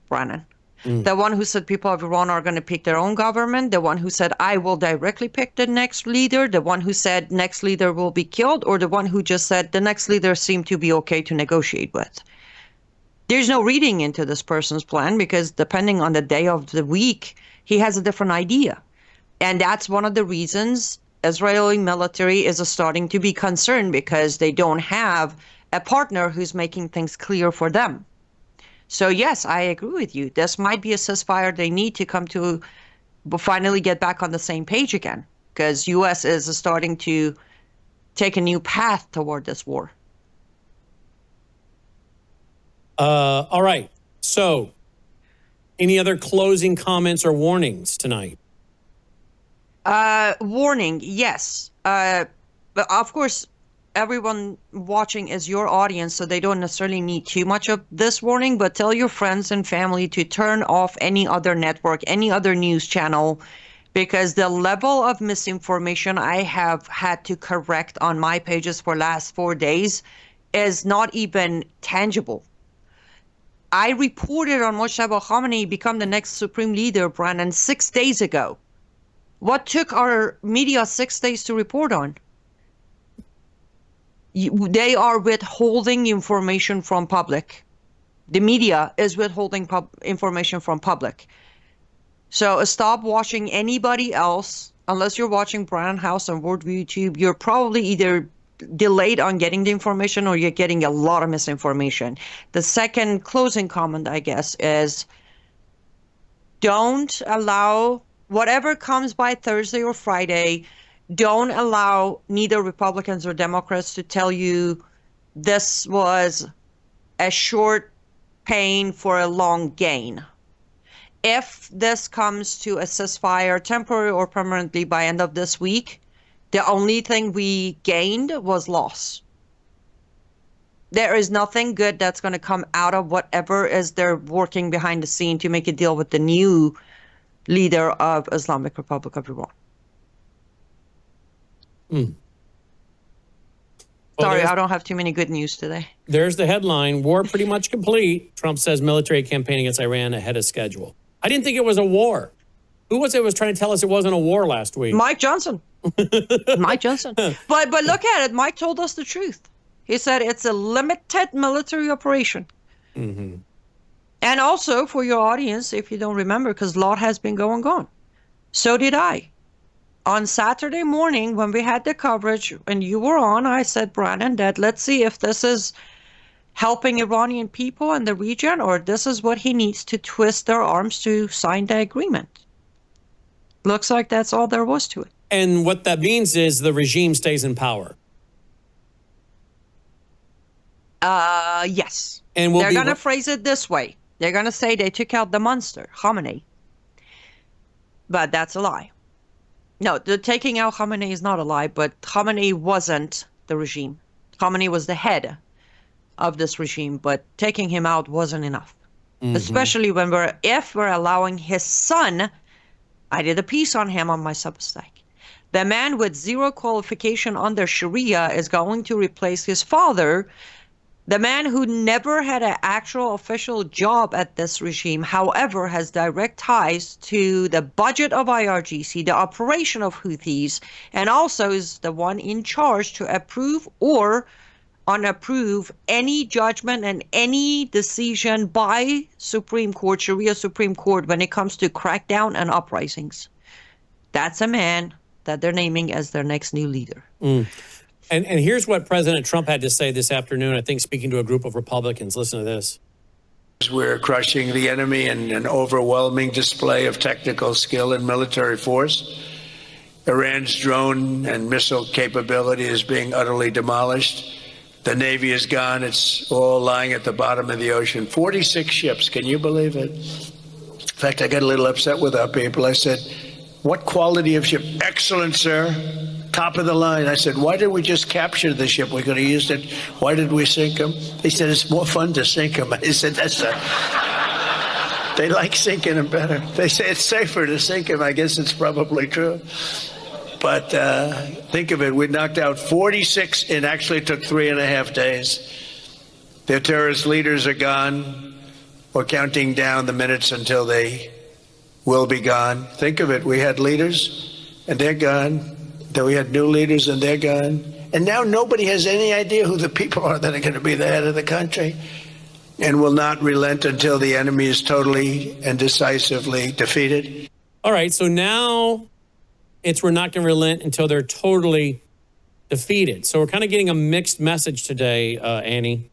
S10: Brannon? The one who said people of Iran are going to pick their own government, the one who said I will directly pick the next leader, the one who said next leader will be killed, or the one who just said the next leader seemed to be okay to negotiate with? There's no reading into this person's plan because depending on the day of the week, he has a different idea. And that's one of the reasons Israeli military is starting to be concerned, because they don't have a partner who's making things clear for them. So yes, I agree with you. This might be a ceasefire they need to come to finally get back on the same page again, because U.S. is starting to take a new path toward this war.
S2: All right. So any other closing comments or warnings tonight?
S10: Warning, yes. But of course, everyone watching is your audience, so they don't necessarily need too much of this warning, but tell your friends and family to turn off any other network, any other news channel, because the level of misinformation I have had to correct on my pages for last 4 days is not even tangible. I reported on Mojtaba Khamenei become the next supreme leader, Brandon, 6 days ago. What took our media 6 days to report on? They are withholding information from public. The media is withholding information from public. So stop watching anybody else. Unless you're watching Brown House and Worldview YouTube, you're probably either delayed on getting the information or you're getting a lot of misinformation. The second closing comment, I guess, is don't allow whatever comes by Thursday or Friday, don't allow neither Republicans or Democrats to tell you this was a short pain for a long gain. if this comes to a ceasefire, temporary or permanently, by end of this week, the only thing we gained was loss. There is nothing good that's going to come out of whatever is they're working behind the scene to make a deal with the new leader of Islamic Republic of Iran.
S2: Well,
S10: Sorry, I don't have too many good news today.
S2: There's the headline: war pretty much complete. Trump says military campaign against Iran ahead of schedule. I didn't think it was a war. Who was trying to tell us it wasn't a war last week?
S10: Mike Johnson. Mike Johnson. But look at it. Mike told us the truth. He said it's a limited military operation.
S2: Mm-hmm.
S10: And also, for your audience, if you don't remember, because a lot has been going on. So did I. On Saturday morning, when we had the coverage, and you were on, I said, Brandon, that let's see if this is helping Iranian people in the region, or this is what he needs to twist their arms to sign the agreement. Looks like that's all there was to it.
S2: And what that means is the regime stays in power.
S10: Yes.
S2: And
S10: they're going to phrase it this way. They're going to say they took out the monster, Khamenei. But that's a lie. No, the taking out Khamenei is not a lie, but Khamenei wasn't the regime. Khamenei was the head of this regime, but taking him out wasn't enough. Mm-hmm. Especially when if we're allowing his son, I did a piece on him on my Substack. The man with zero qualification under Sharia is going to replace his father. The man who never had an actual official job at this regime, however, has direct ties to the budget of IRGC, the operation of Houthis, and also is the one in charge to approve or unapprove any judgment and any decision by Supreme Court, Sharia Supreme Court, when it comes to crackdown and uprisings. That's a man that they're naming as their next new leader.
S2: Mm. And here's what President Trump had to say this afternoon, I think, speaking to a group of Republicans. Listen to this.
S5: We're crushing the enemy in an overwhelming display of technical skill and military force. Iran's drone and missile capability is being utterly demolished. The Navy is gone. It's all lying at the bottom of the ocean. 46 ships. Can you believe it? In fact, I got a little upset with our people. I said, what quality of ship? Excellent, sir. Top of the line. I said, why did we just capture the ship? We could have used it. Why did we sink them? They said, it's more fun to sink them. I said, they like sinking them better. They say it's safer to sink them. I guess it's probably true. But think of it. We knocked out 46. It actually took 3.5 days. Their terrorist leaders are gone. We're counting down the minutes until they will be gone. Think of it. We had leaders and they're gone. Then we had new leaders and they're gone. And now nobody has any idea who the people are that are going to be the head of the country, and will not relent until the enemy is totally and decisively defeated.
S2: All right, so now we're not going to relent until they're totally defeated. So we're kind of getting a mixed message today, Annie.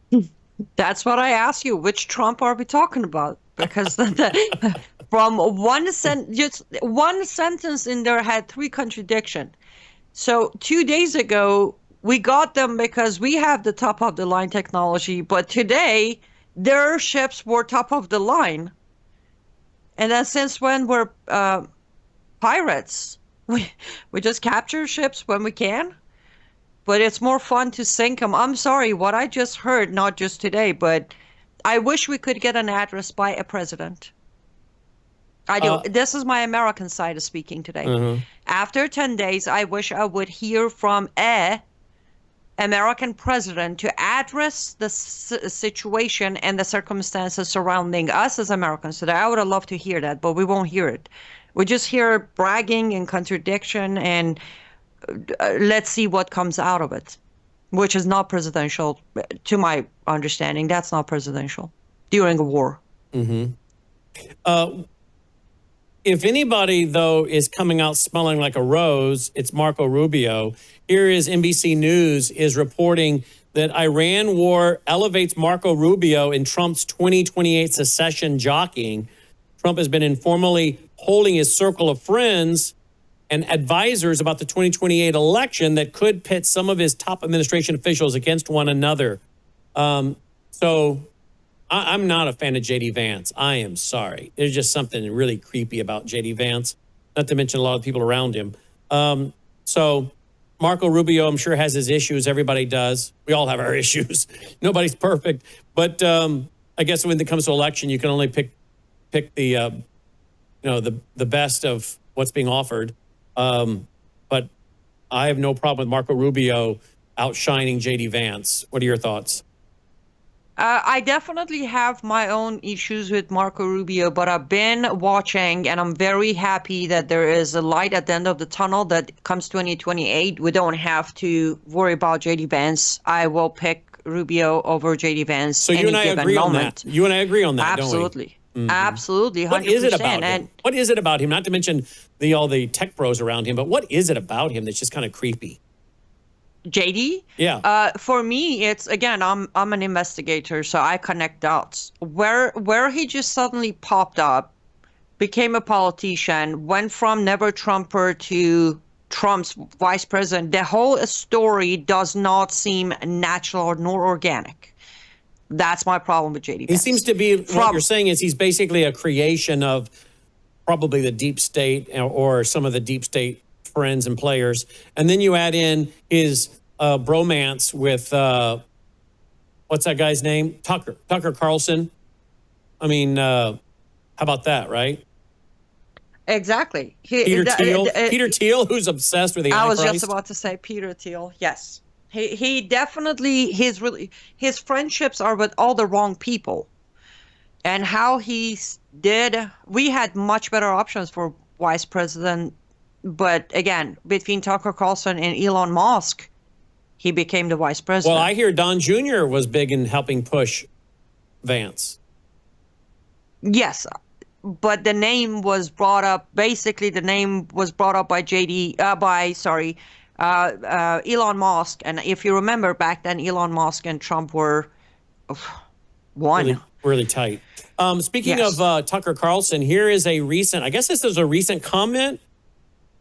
S10: That's what I asked you. Which Trump are we talking about? Because from one sentence in there had 3 contradictions. So 2 days ago, we got them because we have the top of the line technology, but today their ships were top of the line. And then since when we're pirates, we just capture ships when we can, but it's more fun to sink them. I'm sorry, what I just heard, not just today, but I wish we could get an address by a president. I do. This is my American side of speaking today. Mm-hmm. After 10 days, I wish I would hear from a American president to address the situation and the circumstances surrounding us as Americans today. I would have loved to hear that, but we won't hear it. We just hear bragging and contradiction, and let's see what comes out of it, which is not presidential. To my understanding, that's not presidential during a war.
S2: Mm-hmm. If anybody, though, is coming out smelling like a rose, it's Marco Rubio. Here is NBC News is reporting that Iran war elevates Marco Rubio in Trump's 2028 secession jockeying. Trump has been informally holding his circle of friends and advisors about the 2028 election that could pit some of his top administration officials against one another. So I'm not a fan of J.D. Vance. I am sorry. There's just something really creepy about J.D. Vance, not to mention a lot of people around him. So Marco Rubio, I'm sure, has his issues. Everybody does. We all have our issues. Nobody's perfect. But I guess when it comes to election, you can only pick the the best of what's being offered. But I have no problem with Marco Rubio outshining J.D. Vance. What are your thoughts?
S10: I definitely have my own issues with Marco Rubio, but I've been watching and I'm very happy that there is a light at the end of the tunnel that comes 2028. We don't have to worry about JD Vance. I will pick Rubio over JD Vance.
S2: So you and I agree on that. You and I agree on that,
S10: absolutely.
S2: Don't we?
S10: Absolutely, 100%.
S2: What is it about him? What is it about him? Not to mention all the tech bros around him, but what is it about him that's just kind of creepy?
S10: JD?
S2: Yeah.
S10: For me, it's, again, I'm an investigator, so I connect dots. Where he just suddenly popped up, became a politician, went from never Trumper to Trump's vice president, the whole story does not seem natural nor organic. That's my problem with JD Vance.
S2: He seems to be, what you're saying is he's basically a creation of probably the deep state or some of the deep state friends and players. And then you add in his bromance with, what's that guy's name? Tucker Carlson. I mean, how about that, right?
S10: Exactly.
S2: Peter Thiel, who's obsessed with the Antichrist.
S10: I was just about to say Peter Thiel. Yes. He definitely, his friendships are with all the wrong people. And how we had much better options for vice president. But again, between Tucker Carlson and Elon Musk, he became the vice president.
S2: Well, I hear Don Jr. was big in helping push Vance.
S10: Yes, but the name was brought up. Basically, the name was brought up by Elon Musk. And if you remember back then, Elon Musk and Trump were one.
S2: Really tight. Speaking of Tucker Carlson, here is a recent comment.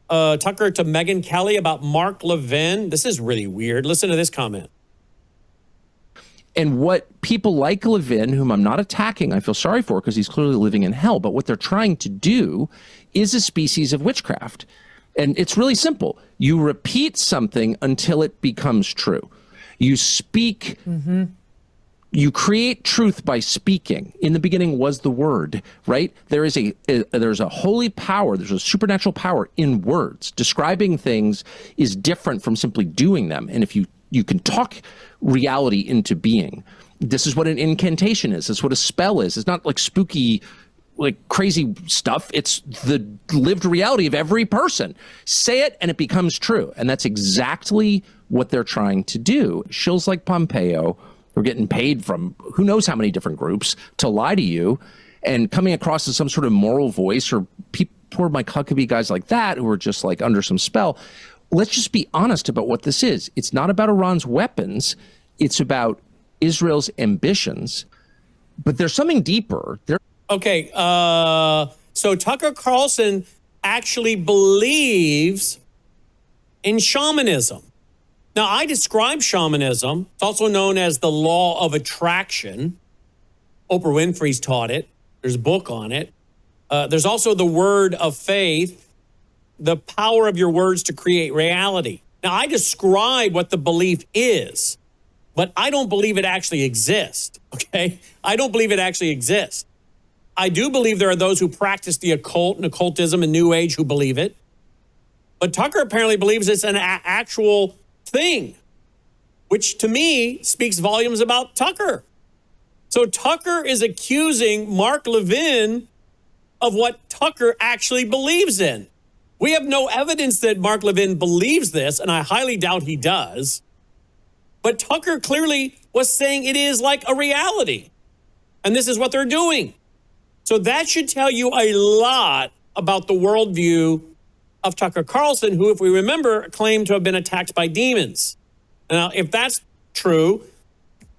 S2: Tucker to Megyn Kelly about Mark Levin. This is really weird. Listen to this comment.
S14: And what people like Levin, whom I'm not attacking, I feel sorry for because he's clearly living in hell, but what they're trying to do is a species of witchcraft. And it's really simple. You repeat something until it becomes true. You speak, you create truth by speaking. In the beginning was the word, right? There's a holy power, there's a supernatural power in words. Describing things is different from simply doing them. And if you can talk reality into being. This is what an incantation is. It's what a spell is. It's not like spooky, like crazy stuff. It's the lived reality of every person. Say it and it becomes true. And that's exactly what they're trying to do. Shills like Pompeo are getting paid from who knows how many different groups to lie to you and coming across as some sort of moral voice, or poor Mike Huckabee, guys like that who are just like under some spell. Let's just be honest about what this is. It's not about Iran's weapons. It's about Israel's ambitions. But there's something deeper.
S2: Okay, so Tucker Carlson actually believes in shamanism. Now, I describe shamanism. It's also known as the law of attraction. Oprah Winfrey's taught it. There's a book on it. There's also the word of faith, the power of your words to create reality. Now, I describe what the belief is, but I don't believe it actually exists, okay? I don't believe it actually exists. I do believe there are those who practice the occult and occultism and New Age who believe it. But Tucker apparently believes it's an actual thing, which to me speaks volumes about Tucker. So Tucker is accusing Mark Levin of what Tucker actually believes in. We have no evidence that Mark Levin believes this, and I highly doubt he does. But Tucker clearly was saying it is like a reality. And this is what they're doing. So that should tell you a lot about the worldview of Tucker Carlson, who, if we remember, claimed to have been attacked by demons. Now, if that's true,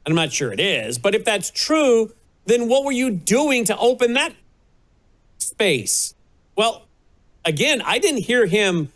S2: and I'm not sure it is, but if that's true, then what were you doing to open that space? Well, again, I didn't hear him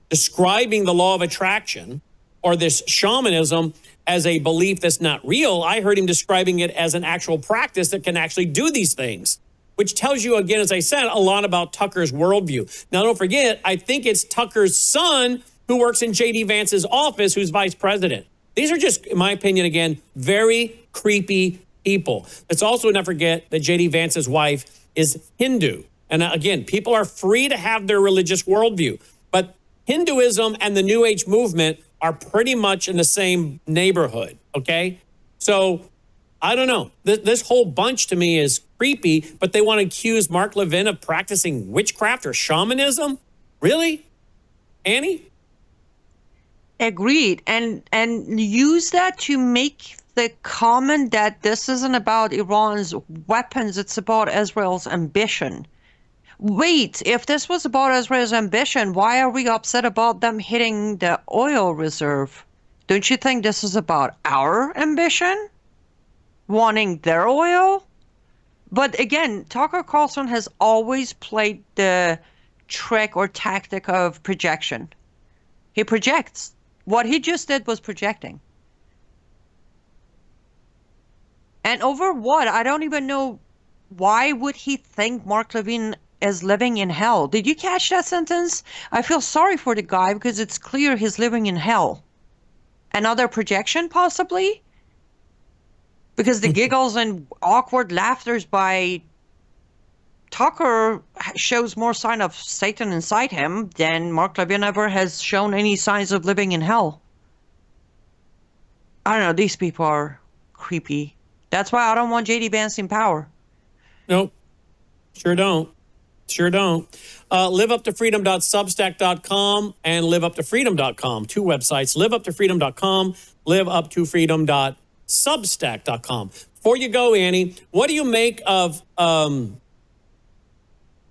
S2: describing the law of attraction. or this shamanism as a belief that's not real. I heard him describing it as an actual practice that can actually do these things, which tells you, again, as I said, a lot about Tucker's worldview. Now, don't forget, I think it's Tucker's son who works in J.D. Vance's office, who's vice president. These are just, in my opinion, again, very creepy people. Let's also not forget that J.D. Vance's wife is Hindu. And again, people are free to have their religious worldview, but Hinduism and the New Age movement are pretty much in the same neighborhood, okay? So, I don't know. This whole bunch to me is creepy, but they want to accuse Mark Levin of practicing witchcraft or shamanism? Really? Annie?
S10: Agreed. And use that to make the comment that this isn't about Iran's weapons, it's about Israel's ambition. Wait, if this was about Israel's ambition, why are we upset about them hitting the oil reserve? Don't you think this is about our ambition? Wanting their oil? But again, Tucker Carlson has always played the trick or tactic of projection. He projects. What he just did was projecting. And over what? I don't even know. Why would he think Mark Levin is living in hell? Did you catch that sentence? I feel sorry for the guy because it's clear he's living in hell. Another projection, possibly? Because the giggles and awkward laughters by Tucker shows more sign of Satan inside him than Mark Levin ever has shown any signs of living in hell. I don't know. These people are creepy. That's why I don't want J.D. Vance in power.
S2: Nope. Sure don't. Sure don't. liveuptofreedom.substack.com and liveuptofreedom.com. Two websites, liveuptofreedom.com, liveuptofreedom.substack.com. Before you go, Annie, what do you make of the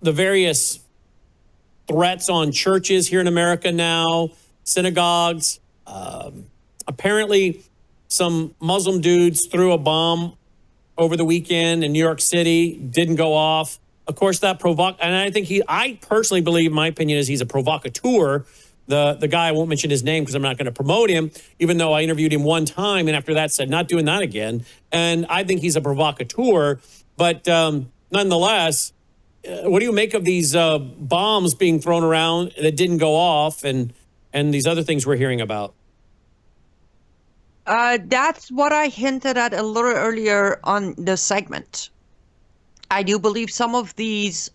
S2: various threats on churches here in America now, synagogues? Apparently, some Muslim dudes threw a bomb over the weekend in New York City, didn't go off. Of course, that and I personally believe, my opinion is he's a provocateur. The guy, I won't mention his name because I'm not going to promote him, even though I interviewed him one time and after that said, not doing that again. And I think he's a provocateur. But nonetheless, what do you make of these bombs being thrown around that didn't go off and these other things we're hearing about?
S10: That's what I hinted at a little earlier on the segment. I do believe some of these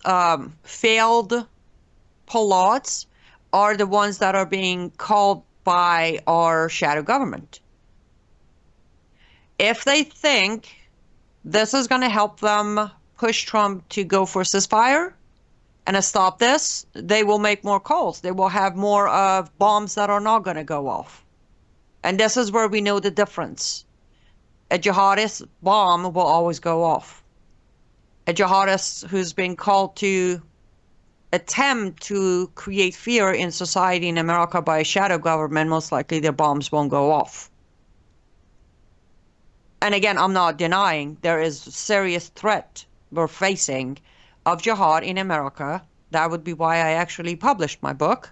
S10: failed pullouts are the ones that are being called by our shadow government. If they think this is going to help them push Trump to go for ceasefire and stop this, they will make more calls. They will have more of bombs that are not going to go off. And this is where we know the difference. A jihadist bomb will always go off. A jihadist who's been called to attempt to create fear in society in America by a shadow government, most likely their bombs won't go off. And again, I'm not denying there is a serious threat we're facing of jihad in America. That would be why I actually published my book.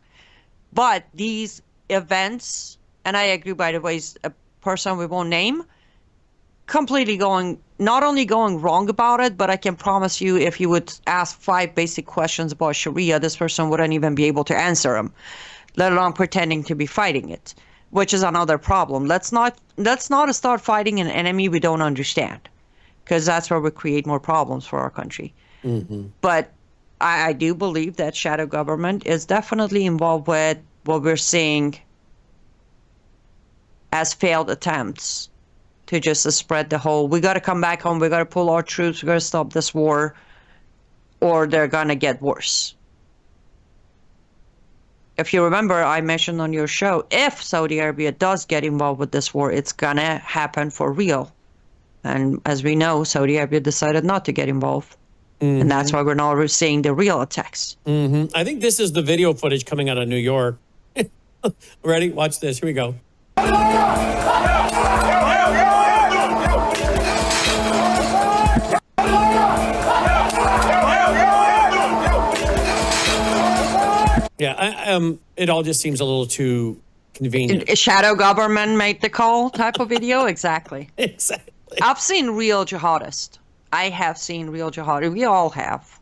S10: But these events, and I agree, by the way, is a person we won't name, completely not only going wrong about it, but I can promise you if you would ask 5 basic questions about Sharia, this person wouldn't even be able to answer them, let alone pretending to be fighting it, which is another problem. Let's not start fighting an enemy we don't understand, because that's where we create more problems for our country. Mm-hmm. But I do believe that shadow government is definitely involved with what we're seeing as failed attempts to just spread the whole, we got to come back home, we got to pull our troops, we got to stop this war, or they're going to get worse. If you remember, I mentioned on your show, if Saudi Arabia does get involved with this war, it's going to happen for real. And as we know, Saudi Arabia decided not to get involved. Mm-hmm. And that's why we're now seeing the real attacks.
S2: Mm-hmm. I think this is the video footage coming out of New York. Ready? Watch this. Here we go. Yeah, it all just seems a little too convenient.
S10: A shadow government made the call type of video. Exactly.
S2: Exactly.
S10: I've seen real jihadists. I have seen real jihadists. We all have.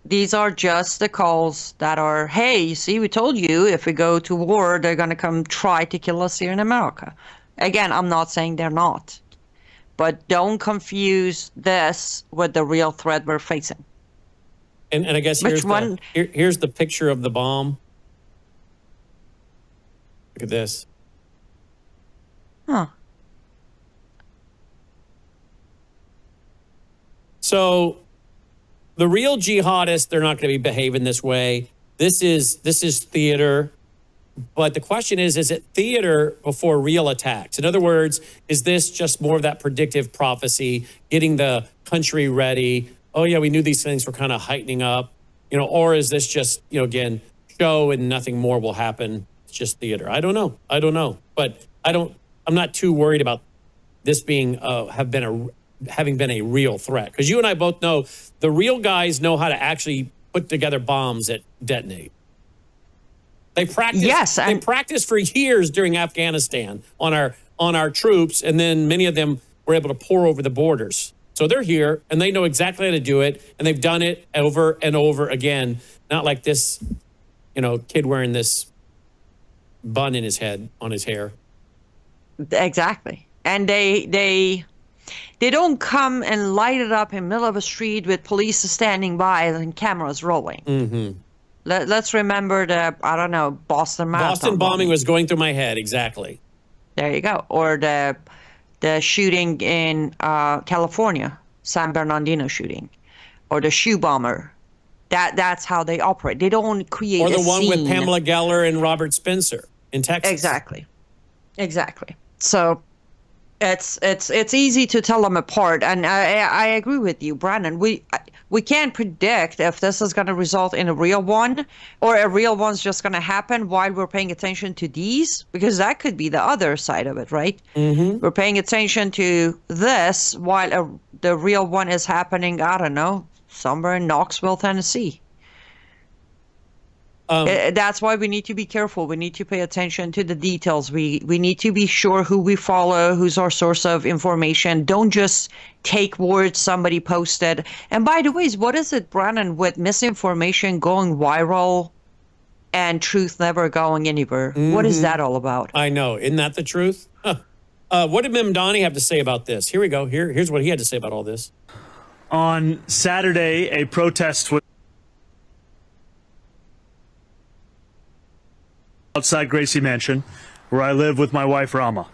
S10: These are just the calls that are, hey, you see, we told you if we go to war, they're going to come try to kill us here in America. Again, I'm not saying they're not. But don't confuse this with the real threat we're facing.
S2: And I guess here's the picture of the bomb. Look at this.
S10: Huh.
S2: So the real jihadists, they're not going to be behaving this way. This is theater. But the question is it theater before real attacks? In other words, is this just more of that predictive prophecy, getting the country ready? Oh, yeah, we knew these things were kind of heightening up, or is this just, again, show and nothing more will happen? It's just theater. I don't know. But I'm not too worried about this being, having been a real threat. Because you and I both know the real guys know how to actually put together bombs that detonate. They practiced.
S10: Yes,
S2: they practiced for years during Afghanistan on our troops, and then many of them were able to pour over the borders. So they're here, and they know exactly how to do it, and they've done it over and over again. Not like this, kid wearing this bun in his head on his hair.
S10: Exactly, and they don't come and light it up in the middle of a street with police standing by and cameras rolling.
S2: Mm-hmm.
S10: Let's remember the, Boston Marathon.
S2: Boston bombing was going through my head, exactly.
S10: There you go. Or the shooting in California, San Bernardino shooting. Or the shoe bomber. That's how they operate. They don't create a scene.
S2: Or the one with Pamela Geller and Robert Spencer in Texas.
S10: Exactly. So it's easy to tell them apart. And I agree with you, Brandon. We can't predict if this is going to result in a real one or a real one's just going to happen while we're paying attention to these, because that could be the other side of it, right?
S2: Mm-hmm.
S10: We're paying attention to this while the real one is happening, I don't know, somewhere in Knoxville, Tennessee. That's why we need to be careful. We need to pay attention to the details. We need to be sure who we follow, who's our source of information. Don't just take words somebody posted. And by the way, what is it, Brandon, with misinformation going viral and truth never going anywhere? Mm-hmm. What is that all about?
S2: I know. Isn't that the truth? Huh. What did Memdani have to say about this? Here we go. Here's what he had to say about all this.
S15: On Saturday, a protest was outside Gracie Mansion, where I live with my wife, Rama.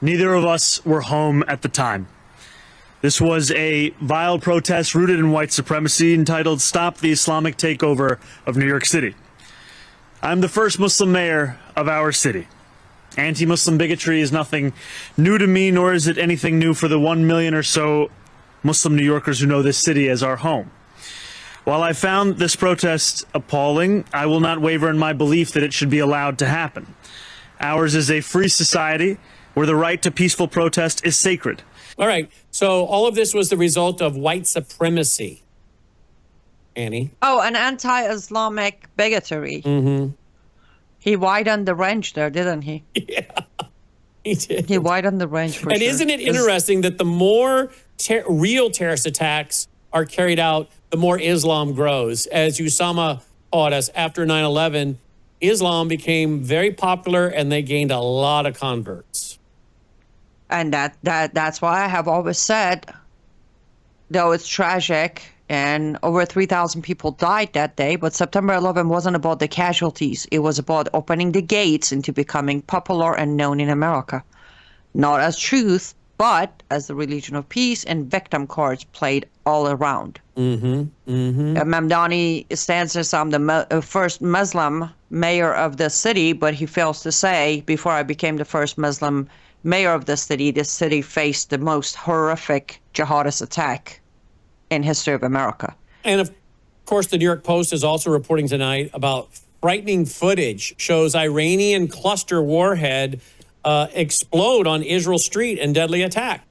S15: Neither of us were home at the time. This was a vile protest rooted in white supremacy entitled Stop the Islamic Takeover of New York City. I'm the first Muslim mayor of our city. Anti-Muslim bigotry is nothing new to me, nor is it anything new for the 1 million or so Muslim New Yorkers who know this city as our home. While I found this protest appalling, I will not waver in my belief that it should be allowed to happen. Ours is a free society where the right to peaceful protest is sacred.
S2: All right. So all of this was the result of white supremacy. Annie?
S10: Oh, an anti-Islamic bigotry.
S2: Mm-hmm.
S10: He widened the range there, didn't he?
S2: Yeah, he did.
S10: He widened the range for
S2: and
S10: sure.
S2: Isn't it interesting that the more real terrorist attacks are carried out, the more Islam grows? As Usama taught us, after 9/11, Islam became very popular and they gained a lot of converts.
S10: And that's why I have always said, though it's tragic and over 3,000 people died that day, but September 11 wasn't about the casualties. It was about opening the gates into becoming popular and known in America. Not as truth, but as the religion of peace, and victim cards played all around.
S2: Mm-hmm. Mm-hmm.
S10: Memdani stands as I'm the first Muslim mayor of the city, but he fails to say, before I became the first Muslim mayor of the city faced the most horrific jihadist attack in history of America.
S2: And of course, the New York Post is also reporting tonight about frightening footage shows Iranian cluster warhead explode on Israel street in deadly attack.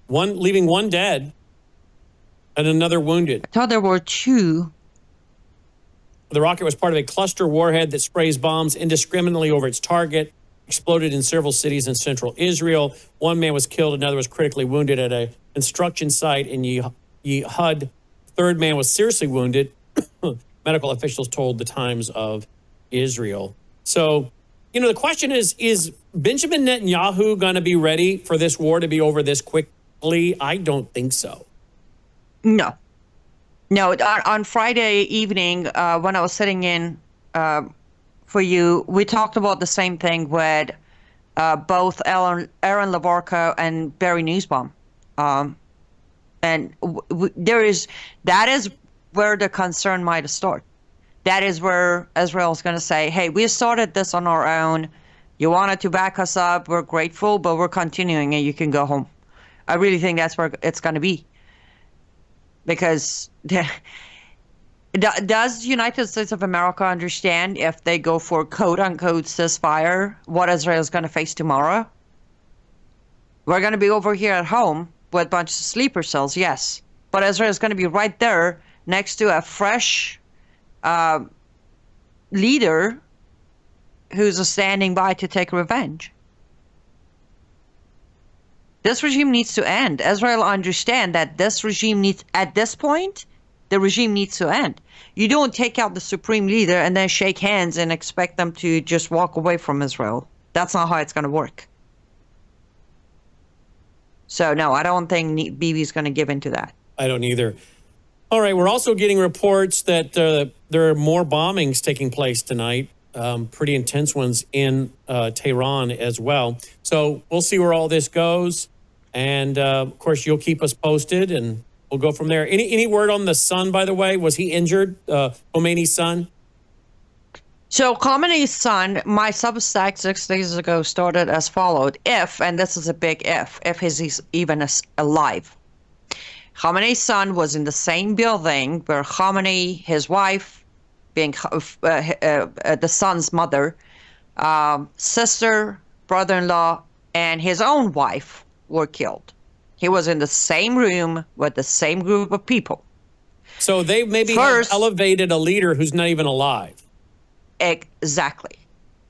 S2: Leaving one dead and another wounded.
S10: I thought there were two.
S2: The rocket was part of a cluster warhead that sprays bombs indiscriminately over its target, exploded in several cities in central Israel. One man was killed, another was critically wounded at a construction site in Yehud. Third man was seriously wounded, medical officials told the Times of Israel. So, the question is Benjamin Netanyahu going to be ready for this war to be over this quickly? I don't think so.
S10: No. On Friday evening, when I was sitting in for you, we talked about the same thing with both Aaron Levarco and Barry Nussbaum. And that is where the concern might start. That is where Israel is going to say, hey, we started this on our own. You wanted to back us up. We're grateful, but we're continuing and you can go home. I really think that's where it's going to be. Because does the United States of America understand if they go for quote-unquote ceasefire, what Israel is going to face tomorrow? We're going to be over here at home with a bunch of sleeper cells, yes. But Israel is going to be right there next to a fresh leader who's standing by to take revenge. This regime needs to end. Israel understand that this regime needs, at this point, the regime needs to end. You don't take out the supreme leader and then shake hands and expect them to just walk away from Israel. That's not how it's going to work. So, no, I don't think Bibi's going to give into that.
S2: I don't either. All right, we're also getting reports that there are more bombings taking place tonight, pretty intense ones in Tehran as well. So we'll see where all this goes. And, of course, you'll keep us posted, and we'll go from there. Any word on the son, by the way? Was he injured, Khomeini's son?
S10: So Khomeini's son, my Substack 6 days ago started as followed. If, and this is a big if he's even alive. Khomeini's son was in the same building where Khomeini, his wife, being the son's mother, sister, brother-in-law, and his own wife were killed. He was in the same room with the same group of people.
S2: So they maybe have elevated a leader who's not even alive.
S10: Exactly.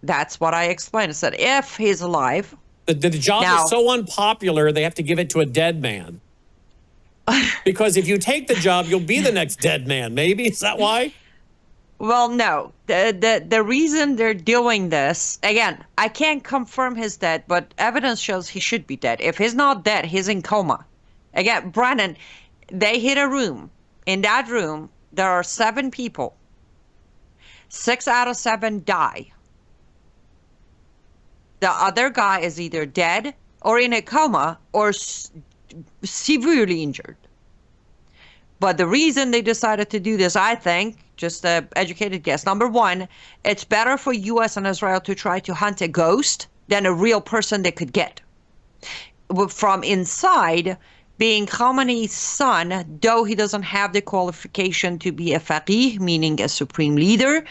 S10: That's what I explained. I said, if he's alive.
S2: The job is so unpopular, they have to give it to a dead man. Because if you take the job, you'll be the next dead man. Maybe? Is that why?
S10: Well, no. The reason they're doing this, again, I can't confirm his death, but evidence shows he should be dead. If he's not dead, he's in coma. Again, Brennan, they hit a room. In that room, there are 7 people. 6 out of 7 die. The other guy is either dead or in a coma or severely injured. But the reason they decided to do this, I think, just an educated guess. Number one, it's better for U.S. and Israel to try to hunt a ghost than a real person they could get. From inside, being Khomeini's son, though he doesn't have the qualification to be a faqih, meaning a supreme leader,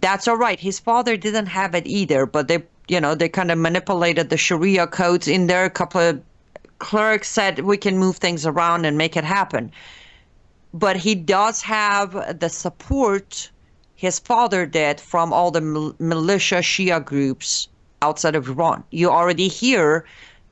S10: that's all right. His father didn't have it either, but they kind of manipulated the Sharia codes in there. A couple of clerics said we can move things around and make it happen. But he does have the support his father did from all the militia Shia groups outside of Iran. You already hear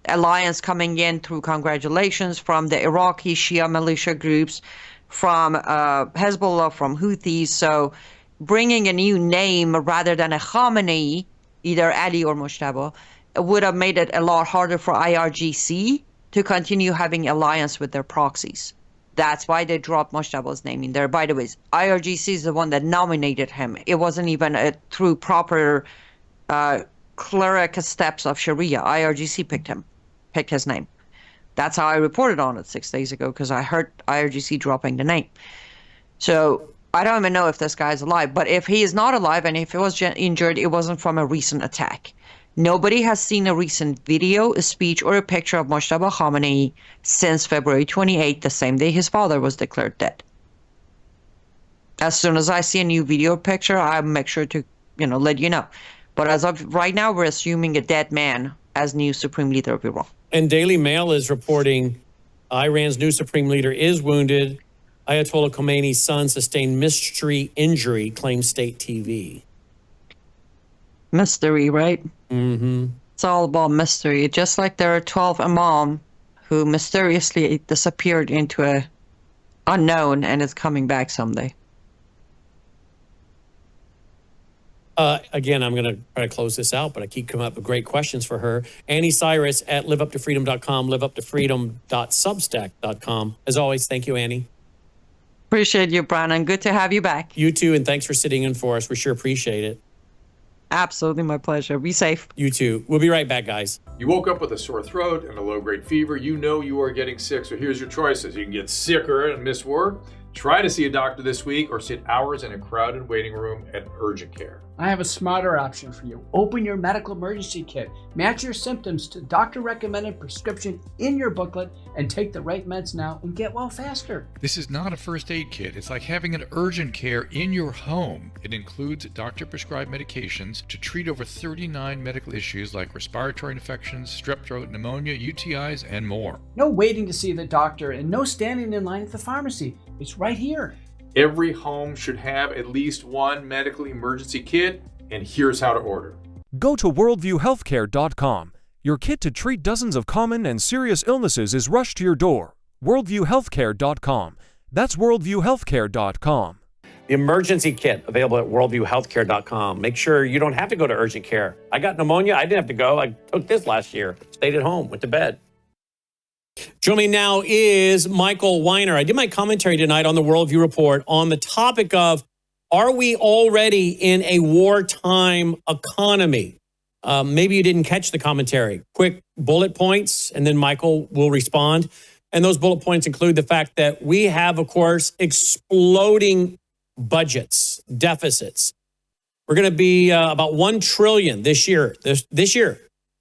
S10: alliance coming in through congratulations from the Iraqi Shia militia groups, from Hezbollah, from Houthis. So bringing a new name rather than a Khamenei, either Ali or Mujtaba, would have made it a lot harder for IRGC to continue having alliance with their proxies. That's why they dropped Mujtaba's name in there. By the way, IRGC is the one that nominated him. It wasn't even through proper cleric steps of Sharia. IRGC picked his name. That's how I reported on it 6 days ago, because I heard IRGC dropping the name. So I don't even know if this guy's alive. But if he is not alive and if he was injured, it wasn't from a recent attack. Nobody has seen a recent video, a speech, or a picture of Mujtaba Khomeini since February 28th, the same day his father was declared dead. As soon as I see a new video picture, I'll make sure to, let you know. But as of right now, we're assuming a dead man as new supreme leader of Iran.
S2: And Daily Mail is reporting Iran's new supreme leader is wounded. Ayatollah Khomeini's son sustained mystery injury, claims state TV.
S10: Mystery, right?
S2: Mm-hmm.
S10: It's all about mystery. Just like there are 12 imam who mysteriously disappeared into a unknown and is coming back someday.
S2: Again, I'm going to try to close this out, but I keep coming up with great questions for her. Annie Cyrus at liveuptofreedom.com, liveuptofreedom.substack.com. As always, thank you, Annie.
S10: Appreciate you, Brandon. Good to have you back.
S2: You too, and thanks for sitting in for us. We sure appreciate it.
S10: Absolutely my pleasure. Be safe.
S2: You too. We'll be right back, guys.
S16: You woke up with a sore throat and a low-grade fever. You know you are getting sick, so here's your choices. You can get sicker and miss work. Try to see a doctor this week or sit hours in a crowded waiting room at urgent care.
S17: I have a smarter option for you. Open your medical emergency kit. Match your symptoms to doctor-recommended prescription in your booklet and take the right meds now and get well faster.
S18: This is not a first aid kit. It's like having an urgent care in your home. It includes doctor-prescribed medications to treat over 39 medical issues like respiratory infections, strep throat, pneumonia, UTIs, and more.
S17: No waiting to see the doctor and no standing in line at the pharmacy. It's right here.
S16: Every home should have at least one medical emergency kit, and here's how to order.
S19: Go to worldviewhealthcare.com. Your kit to treat dozens of common and serious illnesses is rushed to your door. worldviewhealthcare.com. That's worldviewhealthcare.com.
S2: The emergency kit available at worldviewhealthcare.com. Make sure you don't have to go to urgent care. I got pneumonia. I didn't have to go. I took this last year. Stayed at home, went to bed. Joining me now is Michael Weiner. I did my commentary tonight on the Worldview Report on the topic of, are we already in a wartime economy? Maybe you didn't catch the commentary. Quick bullet points, and then Michael will respond. And those bullet points include the fact that we have, of course, exploding budgets, deficits. We're going to be about $1 trillion this year. This year,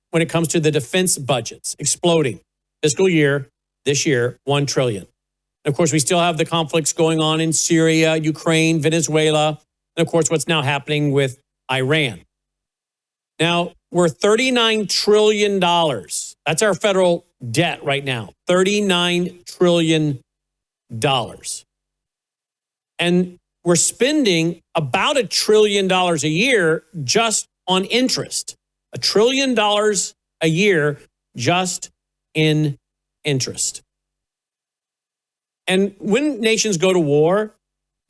S2: when it comes to the defense budgets, exploding. Fiscal year, this year, $1 trillion. And of course, we still have the conflicts going on in Syria, Ukraine, Venezuela, and of course, what's now happening with Iran. Now, we're $39 trillion. That's our federal debt right now, $39 trillion. And we're spending about $1 trillion a year just on interest. $1 trillion a year just in interest. And when nations go to war,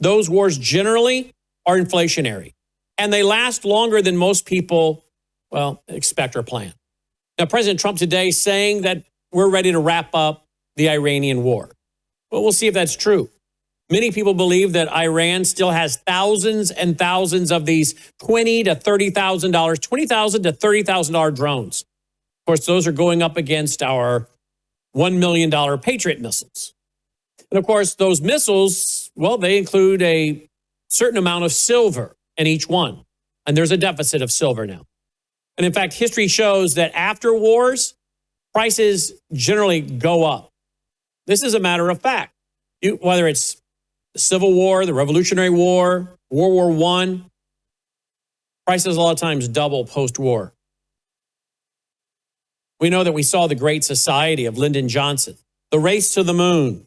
S2: those wars generally are inflationary. And they last longer than most people, well, expect or plan. Now, President Trump today saying that we're ready to wrap up the Iranian war. Well, we'll see if that's true. Many people believe that Iran still has thousands and thousands of these $20,000 to $30,000, $20,000 to $30,000 drones. Of course, those are going up against our $1 million Patriot missiles. And of course, those missiles, well, they include a certain amount of silver in each one. And there's a deficit of silver now. And in fact, history shows that after wars, prices generally go up. This is a matter of fact. Whether it's the Civil War, the Revolutionary War, World War I, prices a lot of times double post-war. We know that we saw the Great Society of Lyndon Johnson, the race to the moon,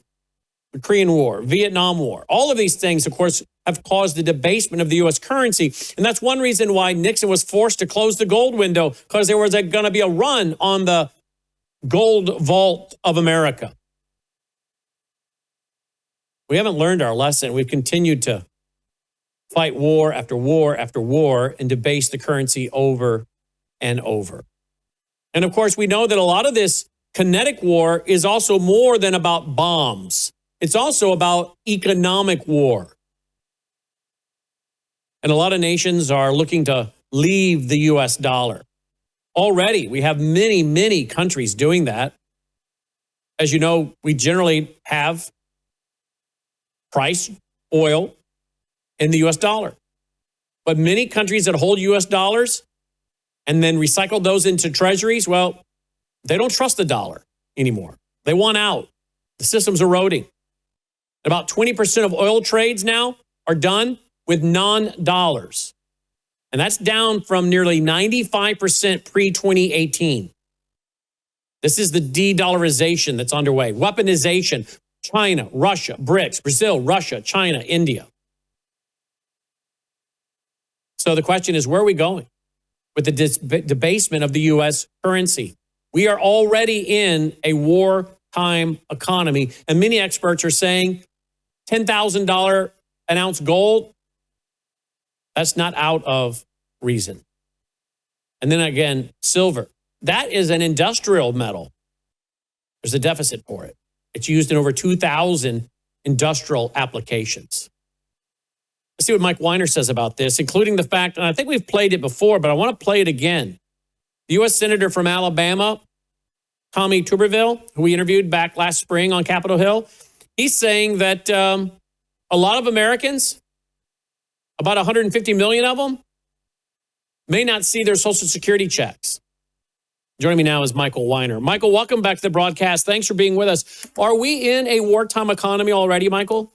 S2: the Korean War, Vietnam War. All of these things, of course, have caused the debasement of the U.S. currency. And that's one reason why Nixon was forced to close the gold window, because there was going to be a run on the gold vault of America. We haven't learned our lesson. We've continued to fight war after war after war and debase the currency over and over. And of course, we know that a lot of this kinetic war is also more than about bombs. It's also about economic war. And a lot of nations are looking to leave the U.S. dollar. Already, we have many, many countries doing that. As you know, we generally have price oil in the U.S. dollar. But many countries that hold U.S. dollars and then recycle those into treasuries, well, they don't trust the dollar anymore. They want out. The system's eroding. About 20% of oil trades now are done with non-dollars. And that's down from nearly 95% pre-2018. This is the de-dollarization that's underway. Weaponization. China, Russia, BRICS, Brazil, Russia, China, India. So the question is, where are we going with the debasement of the U.S. currency? We are already in a wartime economy, and many experts are saying $10,000 an ounce gold, that's not out of reason. And then again, silver. That is an industrial metal. There's a deficit for it. It's used in over 2,000 industrial applications. Let's see what Mike Weiner says about this, including the fact, and I think we've played it before, but I want to play it again. The U.S. Senator from Alabama, Tommy Tuberville, who we interviewed back last spring on Capitol Hill, he's saying that a lot of Americans, about 150 million of them, may not see their Social Security checks. Joining me now is Michael Weiner. Michael, welcome back to the broadcast. Thanks for being with us. Are we in a wartime economy already, Michael?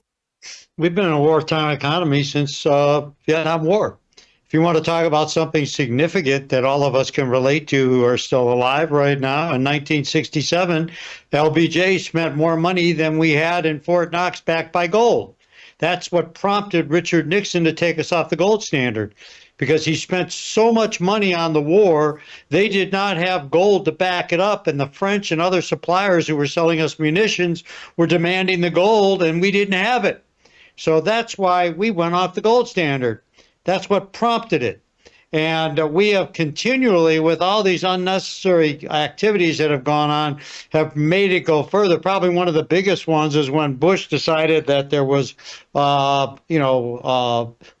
S20: We've been in a wartime economy since Vietnam War. If you want to talk about something significant that all of us can relate to who are still alive right now, in 1967, LBJ spent more money than we had in Fort Knox backed by gold. That's what prompted Richard Nixon to take us off the gold standard, because he spent so much money on the war, they did not have gold to back it up, and the French and other suppliers who were selling us munitions were demanding the gold, and we didn't have it. So that's why we went off the gold standard. That's what prompted it. And we have continually, with all these unnecessary activities that have gone on, have made it go further. Probably one of the biggest ones is when Bush decided that there was,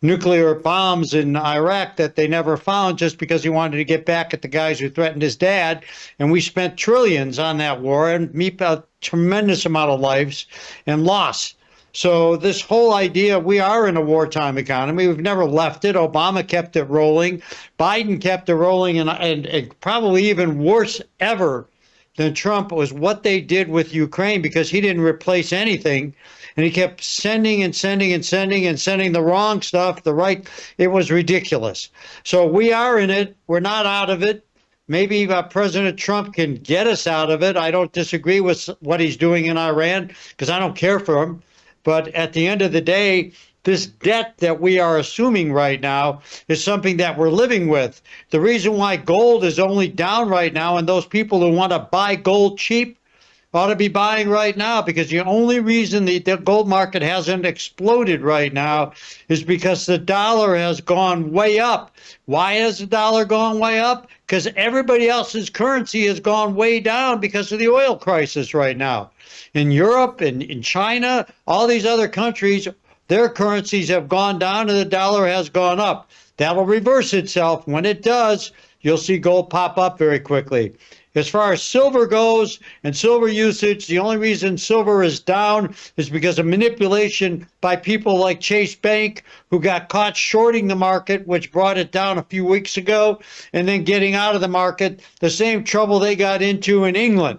S20: nuclear bombs in Iraq that they never found, just because he wanted to get back at the guys who threatened his dad. And we spent trillions on that war and a tremendous amount of lives and loss. So this whole idea, we are in a wartime economy. We've never left it. Obama kept it rolling. Biden kept it rolling, and probably even worse ever than Trump was what they did with Ukraine, because he didn't replace anything. And he kept sending and sending and sending and sending the wrong stuff, it was ridiculous. So we are in it. We're not out of it. Maybe President Trump can get us out of it. I don't disagree with what he's doing in Iran, because I don't care for him. But at the end of the day, this debt that we are assuming right now is something that we're living with. The reason why gold is only down right now, and those people who want to buy gold cheap ought to be buying right now, because the only reason the gold market hasn't exploded right now is because the dollar has gone way up. Why has the dollar gone way up? Because everybody else's currency has gone way down because of the oil crisis right now. In Europe and in China, all these other countries, their currencies have gone down and the dollar has gone up. That'll reverse itself. When it does, you'll see gold pop up very quickly. As far as silver goes and silver usage, the only reason silver is down is because of manipulation by people like Chase Bank, who got caught shorting the market, which brought it down a few weeks ago, and then getting out of the market, the same trouble they got into in England.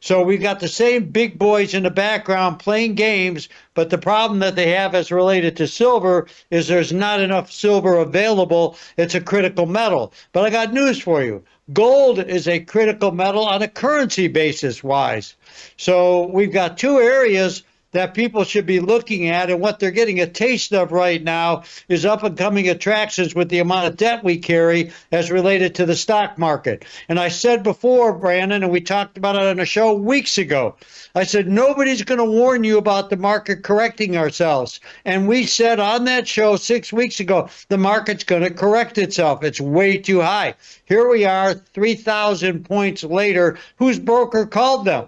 S20: So we've got the same big boys in the background playing games, but the problem that they have as related to silver is there's not enough silver available. It's a critical metal. But I got news for you. Gold is a critical metal on a currency basis wise. So we've got two areas that people should be looking at, and what they're getting a taste of right now is up and coming attractions with the amount of debt we carry as related to the stock market. And I said before, Brandon, and we talked about it on a show weeks ago, I said, nobody's going to warn you about the market correcting ourselves. And we said on that show 6 weeks ago, the market's going to correct itself. It's way too high. Here we are, 3,000 points later. Whose broker called them?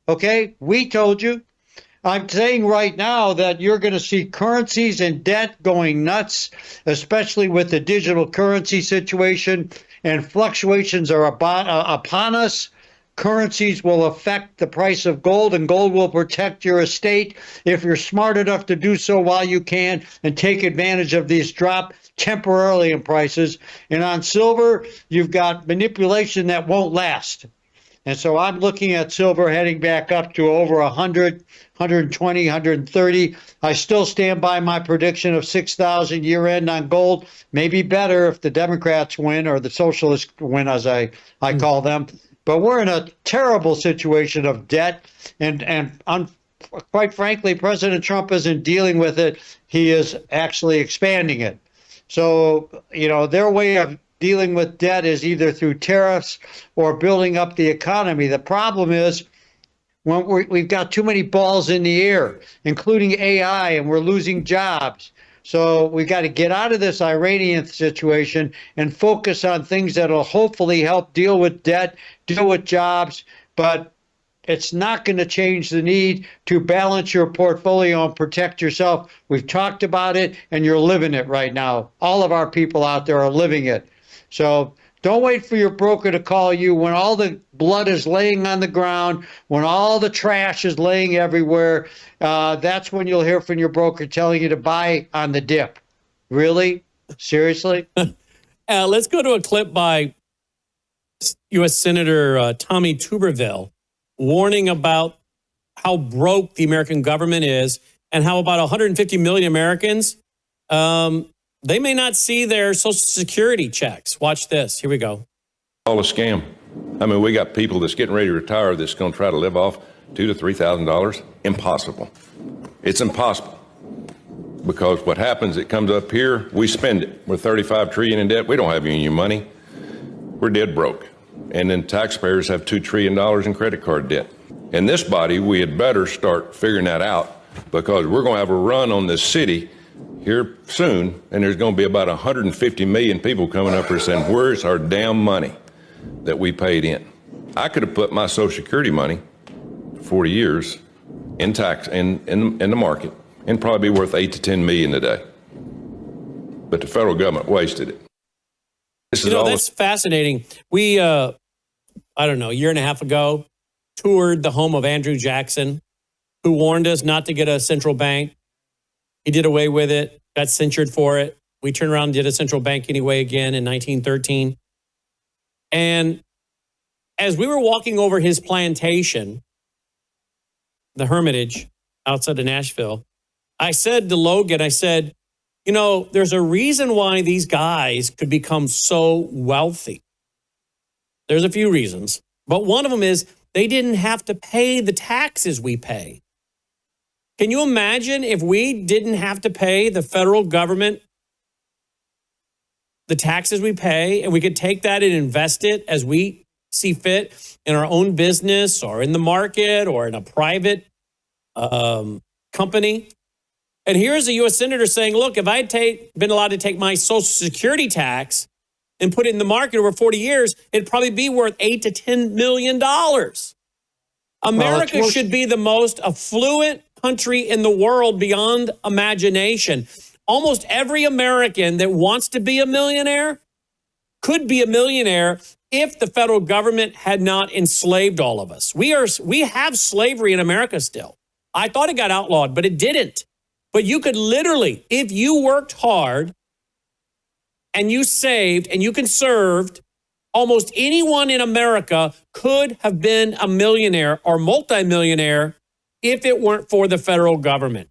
S20: Okay, we told you. I'm saying right now that you're going to see currencies and debt going nuts, especially with the digital currency situation, and fluctuations are upon us. Currencies will affect the price of gold, and gold will protect your estate if you're smart enough to do so while you can and take advantage of these drop temporarily in prices. And on silver, you've got manipulation that won't last. And so I'm looking at silver heading back up to over 100, 120, 130. I still stand by my prediction of 6,000 year end on gold. Maybe better if the Democrats win, or the socialists win, as I call them. But we're in a terrible situation of debt and quite frankly, President Trump isn't dealing with it. He is actually expanding it. So, their way of dealing with debt is either through tariffs or building up the economy. The problem is when we've got too many balls in the air, including AI, and we're losing jobs. So we've got to get out of this Iranian situation and focus on things that will hopefully help deal with debt, deal with jobs, but it's not going to change the need to balance your portfolio and protect yourself. We've talked about it, and you're living it right now. All of our people out there are living it. So don't wait for your broker to call you when all the blood is laying on the ground, when all the trash is laying everywhere. That's when you'll hear from your broker telling you to buy on the dip. Really? Seriously?
S2: Let's go to a clip by U.S. Senator Tommy Tuberville warning about how broke the American government is and how about 150 million Americans, they may not see their Social Security checks. Watch this. Here we go.
S21: All a scam. I mean, we got people that's getting ready to retire that's going to try to live off $2,000 to $3,000. Impossible. It's impossible. Because what happens, it comes up here, we spend it. We're $35 trillion in debt. We don't have any money. We're dead broke. And then taxpayers have $2 trillion in credit card debt. In this body, we had better start figuring that out because we're going to have a run on this city here soon, and there's going to be about 150 million people coming up here saying, where's our damn money that we paid in? I could have put my Social Security money for 40 years in tax in the market and probably be worth 8 to 10 million today. But the federal government wasted it.
S2: That's fascinating. We, I don't know, a year and a half ago, toured the home of Andrew Jackson, who warned us not to get a central bank. He did away with it, got censured for it. We turned around and did a central bank anyway again in 1913. And as we were walking over his plantation, the Hermitage outside of Nashville, I said to Logan, I said, there's a reason why these guys could become so wealthy. There's a few reasons, but one of them is they didn't have to pay the taxes we pay. Can you imagine if we didn't have to pay the federal government the taxes we pay, and we could take that and invest it as we see fit in our own business or in the market or in a private company? And here's a U.S. Senator saying, look, if I'd been allowed to take my Social Security tax and put it in the market over 40 years, it'd probably be worth $8 to $10 million. America should be the most affluent country in the world beyond imagination. Almost every American that wants to be a millionaire could be a millionaire if the federal government had not enslaved all of us. We have slavery in America still. I thought it got outlawed, but it didn't. But you could literally, if you worked hard and you saved and you conserved, almost anyone in America could have been a millionaire or multimillionaire if it weren't for the federal government.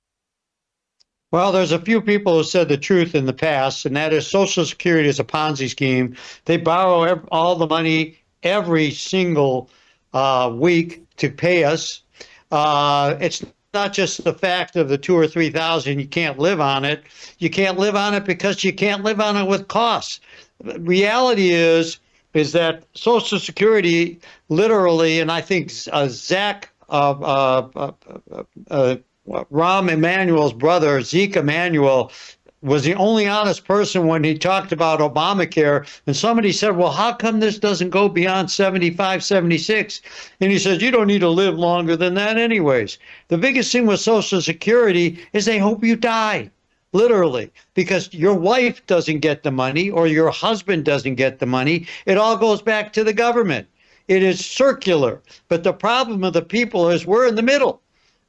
S20: Well, there's a few people who said the truth in the past, and that is Social Security is a Ponzi scheme. They borrow all the money every single week to pay us. It's not just the fact of the 2,000 or 3,000, you can't live on it. You can't live on it because you can't live on it with costs. Reality is that Social Security literally, and I think Zach Rahm Emanuel's brother, Zeke Emanuel, was the only honest person when he talked about Obamacare. And somebody said, well, how come this doesn't go beyond 75, 76? And he says, you don't need to live longer than that anyways. The biggest thing with Social Security is they hope you die, literally, because your wife doesn't get the money or your husband doesn't get the money. It all goes back to the government. It is circular. But the problem of the people is we're in the middle.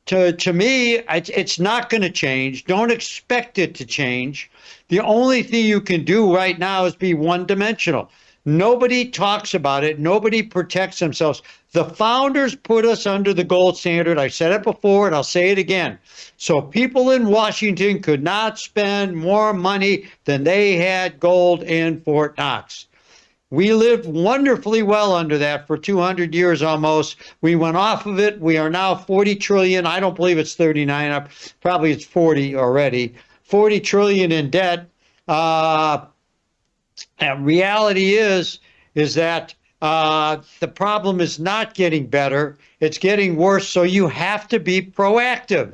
S20: To me, it's not going to change. Don't expect it to change. The only thing you can do right now is be one-dimensional. Nobody talks about it. Nobody protects themselves. The founders put us under the gold standard. I said it before, and I'll say it again. So people in Washington could not spend more money than they had gold in Fort Knox. We lived wonderfully well under that for 200 years almost. We went off of it. We are now 40 trillion. I don't believe it's 39. Probably it's 40 already. 40 trillion in debt. And reality is that the problem is not getting better. It's getting worse. So you have to be proactive.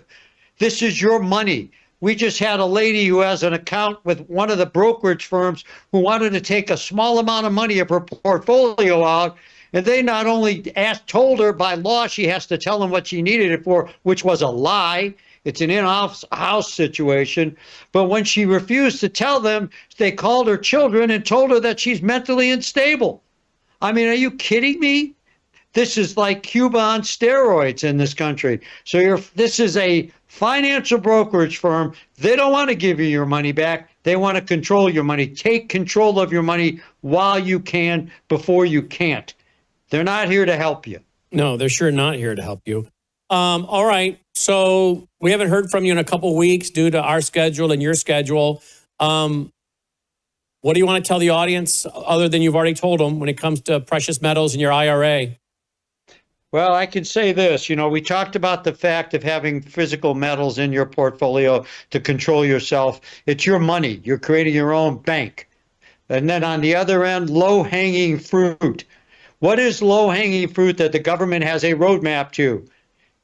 S20: This is your money. We just had a lady who has an account with one of the brokerage firms who wanted to take a small amount of money of her portfolio out. And they not only told her by law she has to tell them what she needed it for, which was a lie. It's an in-house situation. But when she refused to tell them, they called her children and told her that she's mentally unstable. I mean, are you kidding me? This is like Cuba on steroids in this country. So this is a financial brokerage firm. They don't want to give you your money back. They want to control your money. Take control of your money while you can, before you can't. They're not here to help you.
S2: No, they're sure not here to help you. All right. So we haven't heard from you in a couple of weeks due to our schedule and your schedule. What do you want to tell the audience other than you've already told them when it comes to precious metals and your IRA?
S20: Well, I can say this. We talked about the fact of having physical metals in your portfolio to control yourself. It's your money. You're creating your own bank. And then on the other end, low-hanging fruit. What is low-hanging fruit that the government has a roadmap to?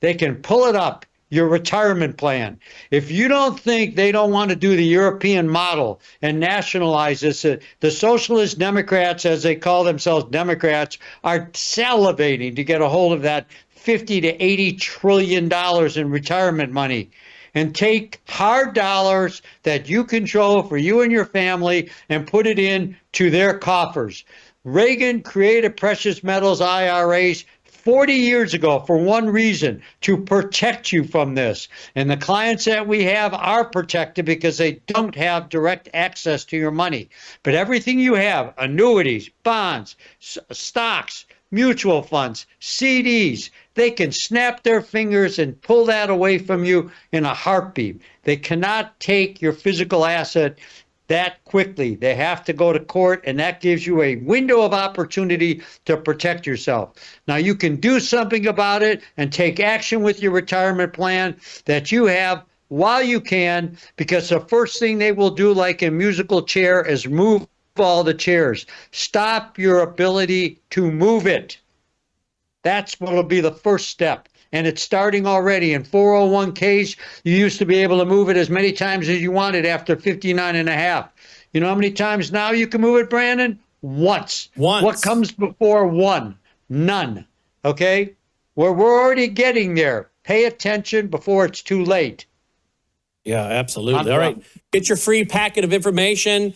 S20: They can pull it up, your retirement plan. If you don't think they don't want to do the European model and nationalize this, the socialist Democrats, as they call themselves Democrats, are salivating to get a hold of that $50 to $80 trillion in retirement money and take hard dollars that you control for you and your family and put it into their coffers. Reagan created precious metals IRAs 40 years ago for one reason, to protect you from this. And the clients that we have are protected because they don't have direct access to your money. But everything you have, annuities, bonds, stocks, mutual funds, CDs, they can snap their fingers and pull that away from you in a heartbeat. They cannot take your physical asset that quickly. They have to go to court, and that gives you a window of opportunity to protect yourself. Now, you can do something about it and take action with your retirement plan that you have while you can, because the first thing they will do, like a musical chair, is move all the chairs. Stop your ability to move it. That's what will be the first step. And it's starting already. In 401ks, you used to be able to move it as many times as you wanted after 59 and a half. You know how many times now you can move it, Brandon? Once. What comes before one? None. Okay? We're already getting there. Pay attention before it's too late.
S2: Yeah, absolutely. All right. Get your free packet of information.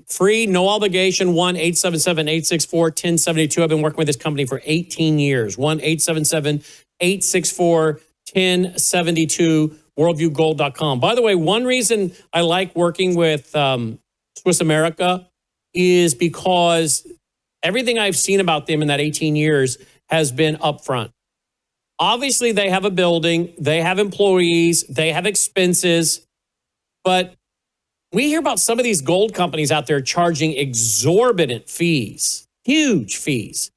S2: Free, no obligation, 1-877-864-1072. I've been working with this company for 18 years. 1-877-864-1072, worldviewgold.com. By the way, one reason I like working with Swiss America is because everything I've seen about them in that 18 years has been upfront. Obviously, they have a building, they have employees, they have expenses, but we hear about some of these gold companies out there charging exorbitant fees, huge fees.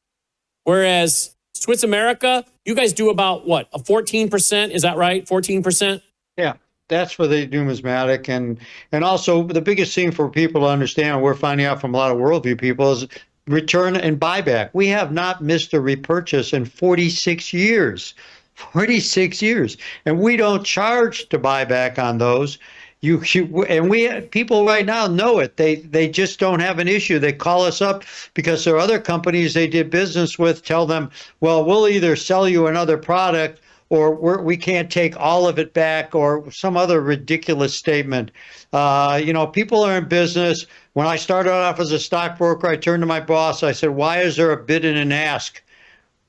S2: Whereas Swiss America, you guys do about what, a 14%? Is that right? 14%?
S20: Yeah, that's for the numismatic. And also the biggest thing for people to understand, and we're finding out from a lot of worldview people, is return and buyback. We have not missed a repurchase in 46 years. 46 years. And we don't charge to buy back on those. People right now know it. They just don't have an issue. They call us up because there are other companies they did business with tell them, well, we'll either sell you another product or we can't take all of it back, or some other ridiculous statement. People are in business. When I started off as a stockbroker, I turned to my boss. I said, why is there a bid and an ask?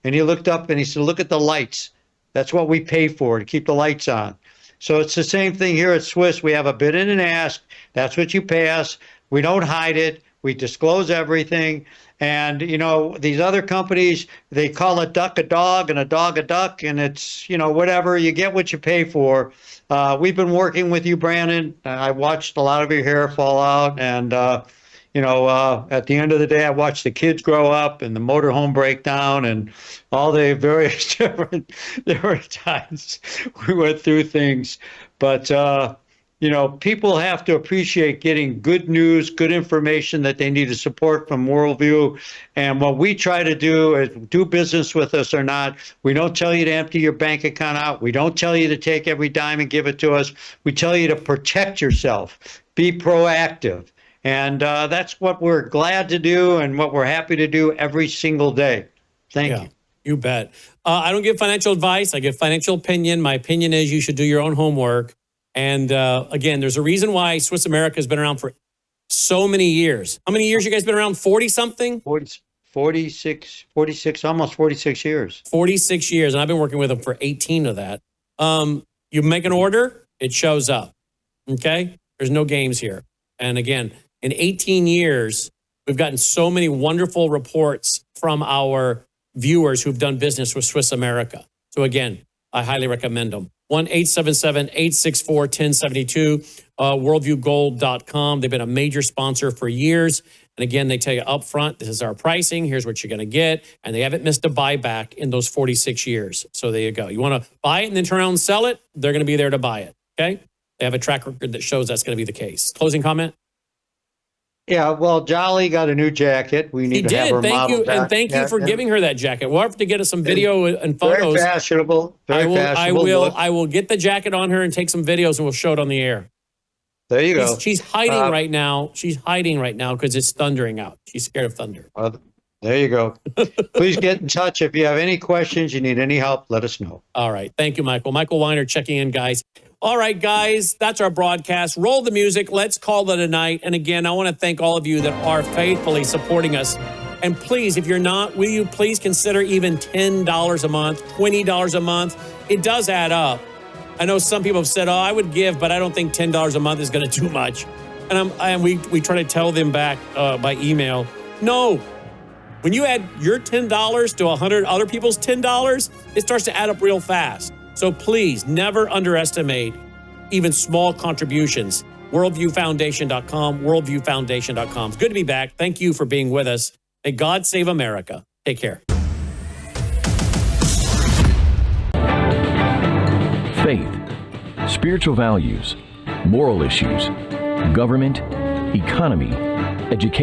S20: And he looked up and he said, look at the lights. That's what we pay for, to keep the lights on. So it's the same thing here at Swiss. We have a bid and an ask. That's what you pay us. We don't hide it. We disclose everything. And, these other companies, they call a duck a dog and a dog a duck. And it's, whatever. You get what you pay for. We've been working with you, Brandon. I watched a lot of your hair fall out. And, at the end of the day, I watched the kids grow up and the motorhome breakdown and all the various different times we went through things. But, people have to appreciate getting good news, good information that they need to support from Worldview. And what we try to do is do business with us or not. We don't tell you to empty your bank account out. We don't tell you to take every dime and give it to us. We tell you to protect yourself, be proactive. And that's what we're glad to do and what we're happy to do every single day. Thank you.
S2: You bet. I don't give financial advice. I give financial opinion. My opinion is you should do your own homework. And again, there's a reason why Swiss America has been around for so many years. How many years you guys been around? 40-something?
S20: 46, almost 46 years.
S2: 46 years. And I've been working with them for 18 of that. You make an order, it shows up. Okay? There's no games here. And again, in 18 years, we've gotten so many wonderful reports from our viewers who've done business with Swiss America. So again, I highly recommend them. 1-877-864-1072, worldviewgold.com. They've been a major sponsor for years. And again, they tell you up front, this is our pricing. Here's what you're going to get. And they haven't missed a buyback in those 46 years. So there you go. You want to buy it and then turn around and sell it? They're going to be there to buy it. Okay? They have a track record that shows that's going to be the case. Closing comment?
S20: Yeah, well, Jolly got a new jacket. We need to have her model back.
S2: And thank you for giving her that jacket. We'll have to get us some video and photos.
S20: Very fashionable.
S2: I will get the jacket on her and take some videos and we'll show it on the air.
S20: There you go.
S2: She's hiding right now. She's hiding right now because it's thundering out. She's scared of thunder.
S20: There you go. Please get in touch. If you have any questions, you need any help, let us know.
S2: All right. Thank you, Michael. Michael Weiner checking in, guys. All right, guys, that's our broadcast. Roll the music. Let's call it a night. And again, I want to thank all of you that are faithfully supporting us. And please, if you're not, will you please consider even $10 a month, $20 a month? It does add up. I know some people have said, oh, I would give, but I don't think $10 a month is going to do much. And we try to tell them back by email, no. When you add your $10 to 100 other people's $10, it starts to add up real fast. So please never underestimate even small contributions. Worldviewfoundation.com, worldviewfoundation.com. It's good to be back. Thank you for being with us. May God save America. Take care.
S1: Faith, spiritual values, moral issues, government, economy, education.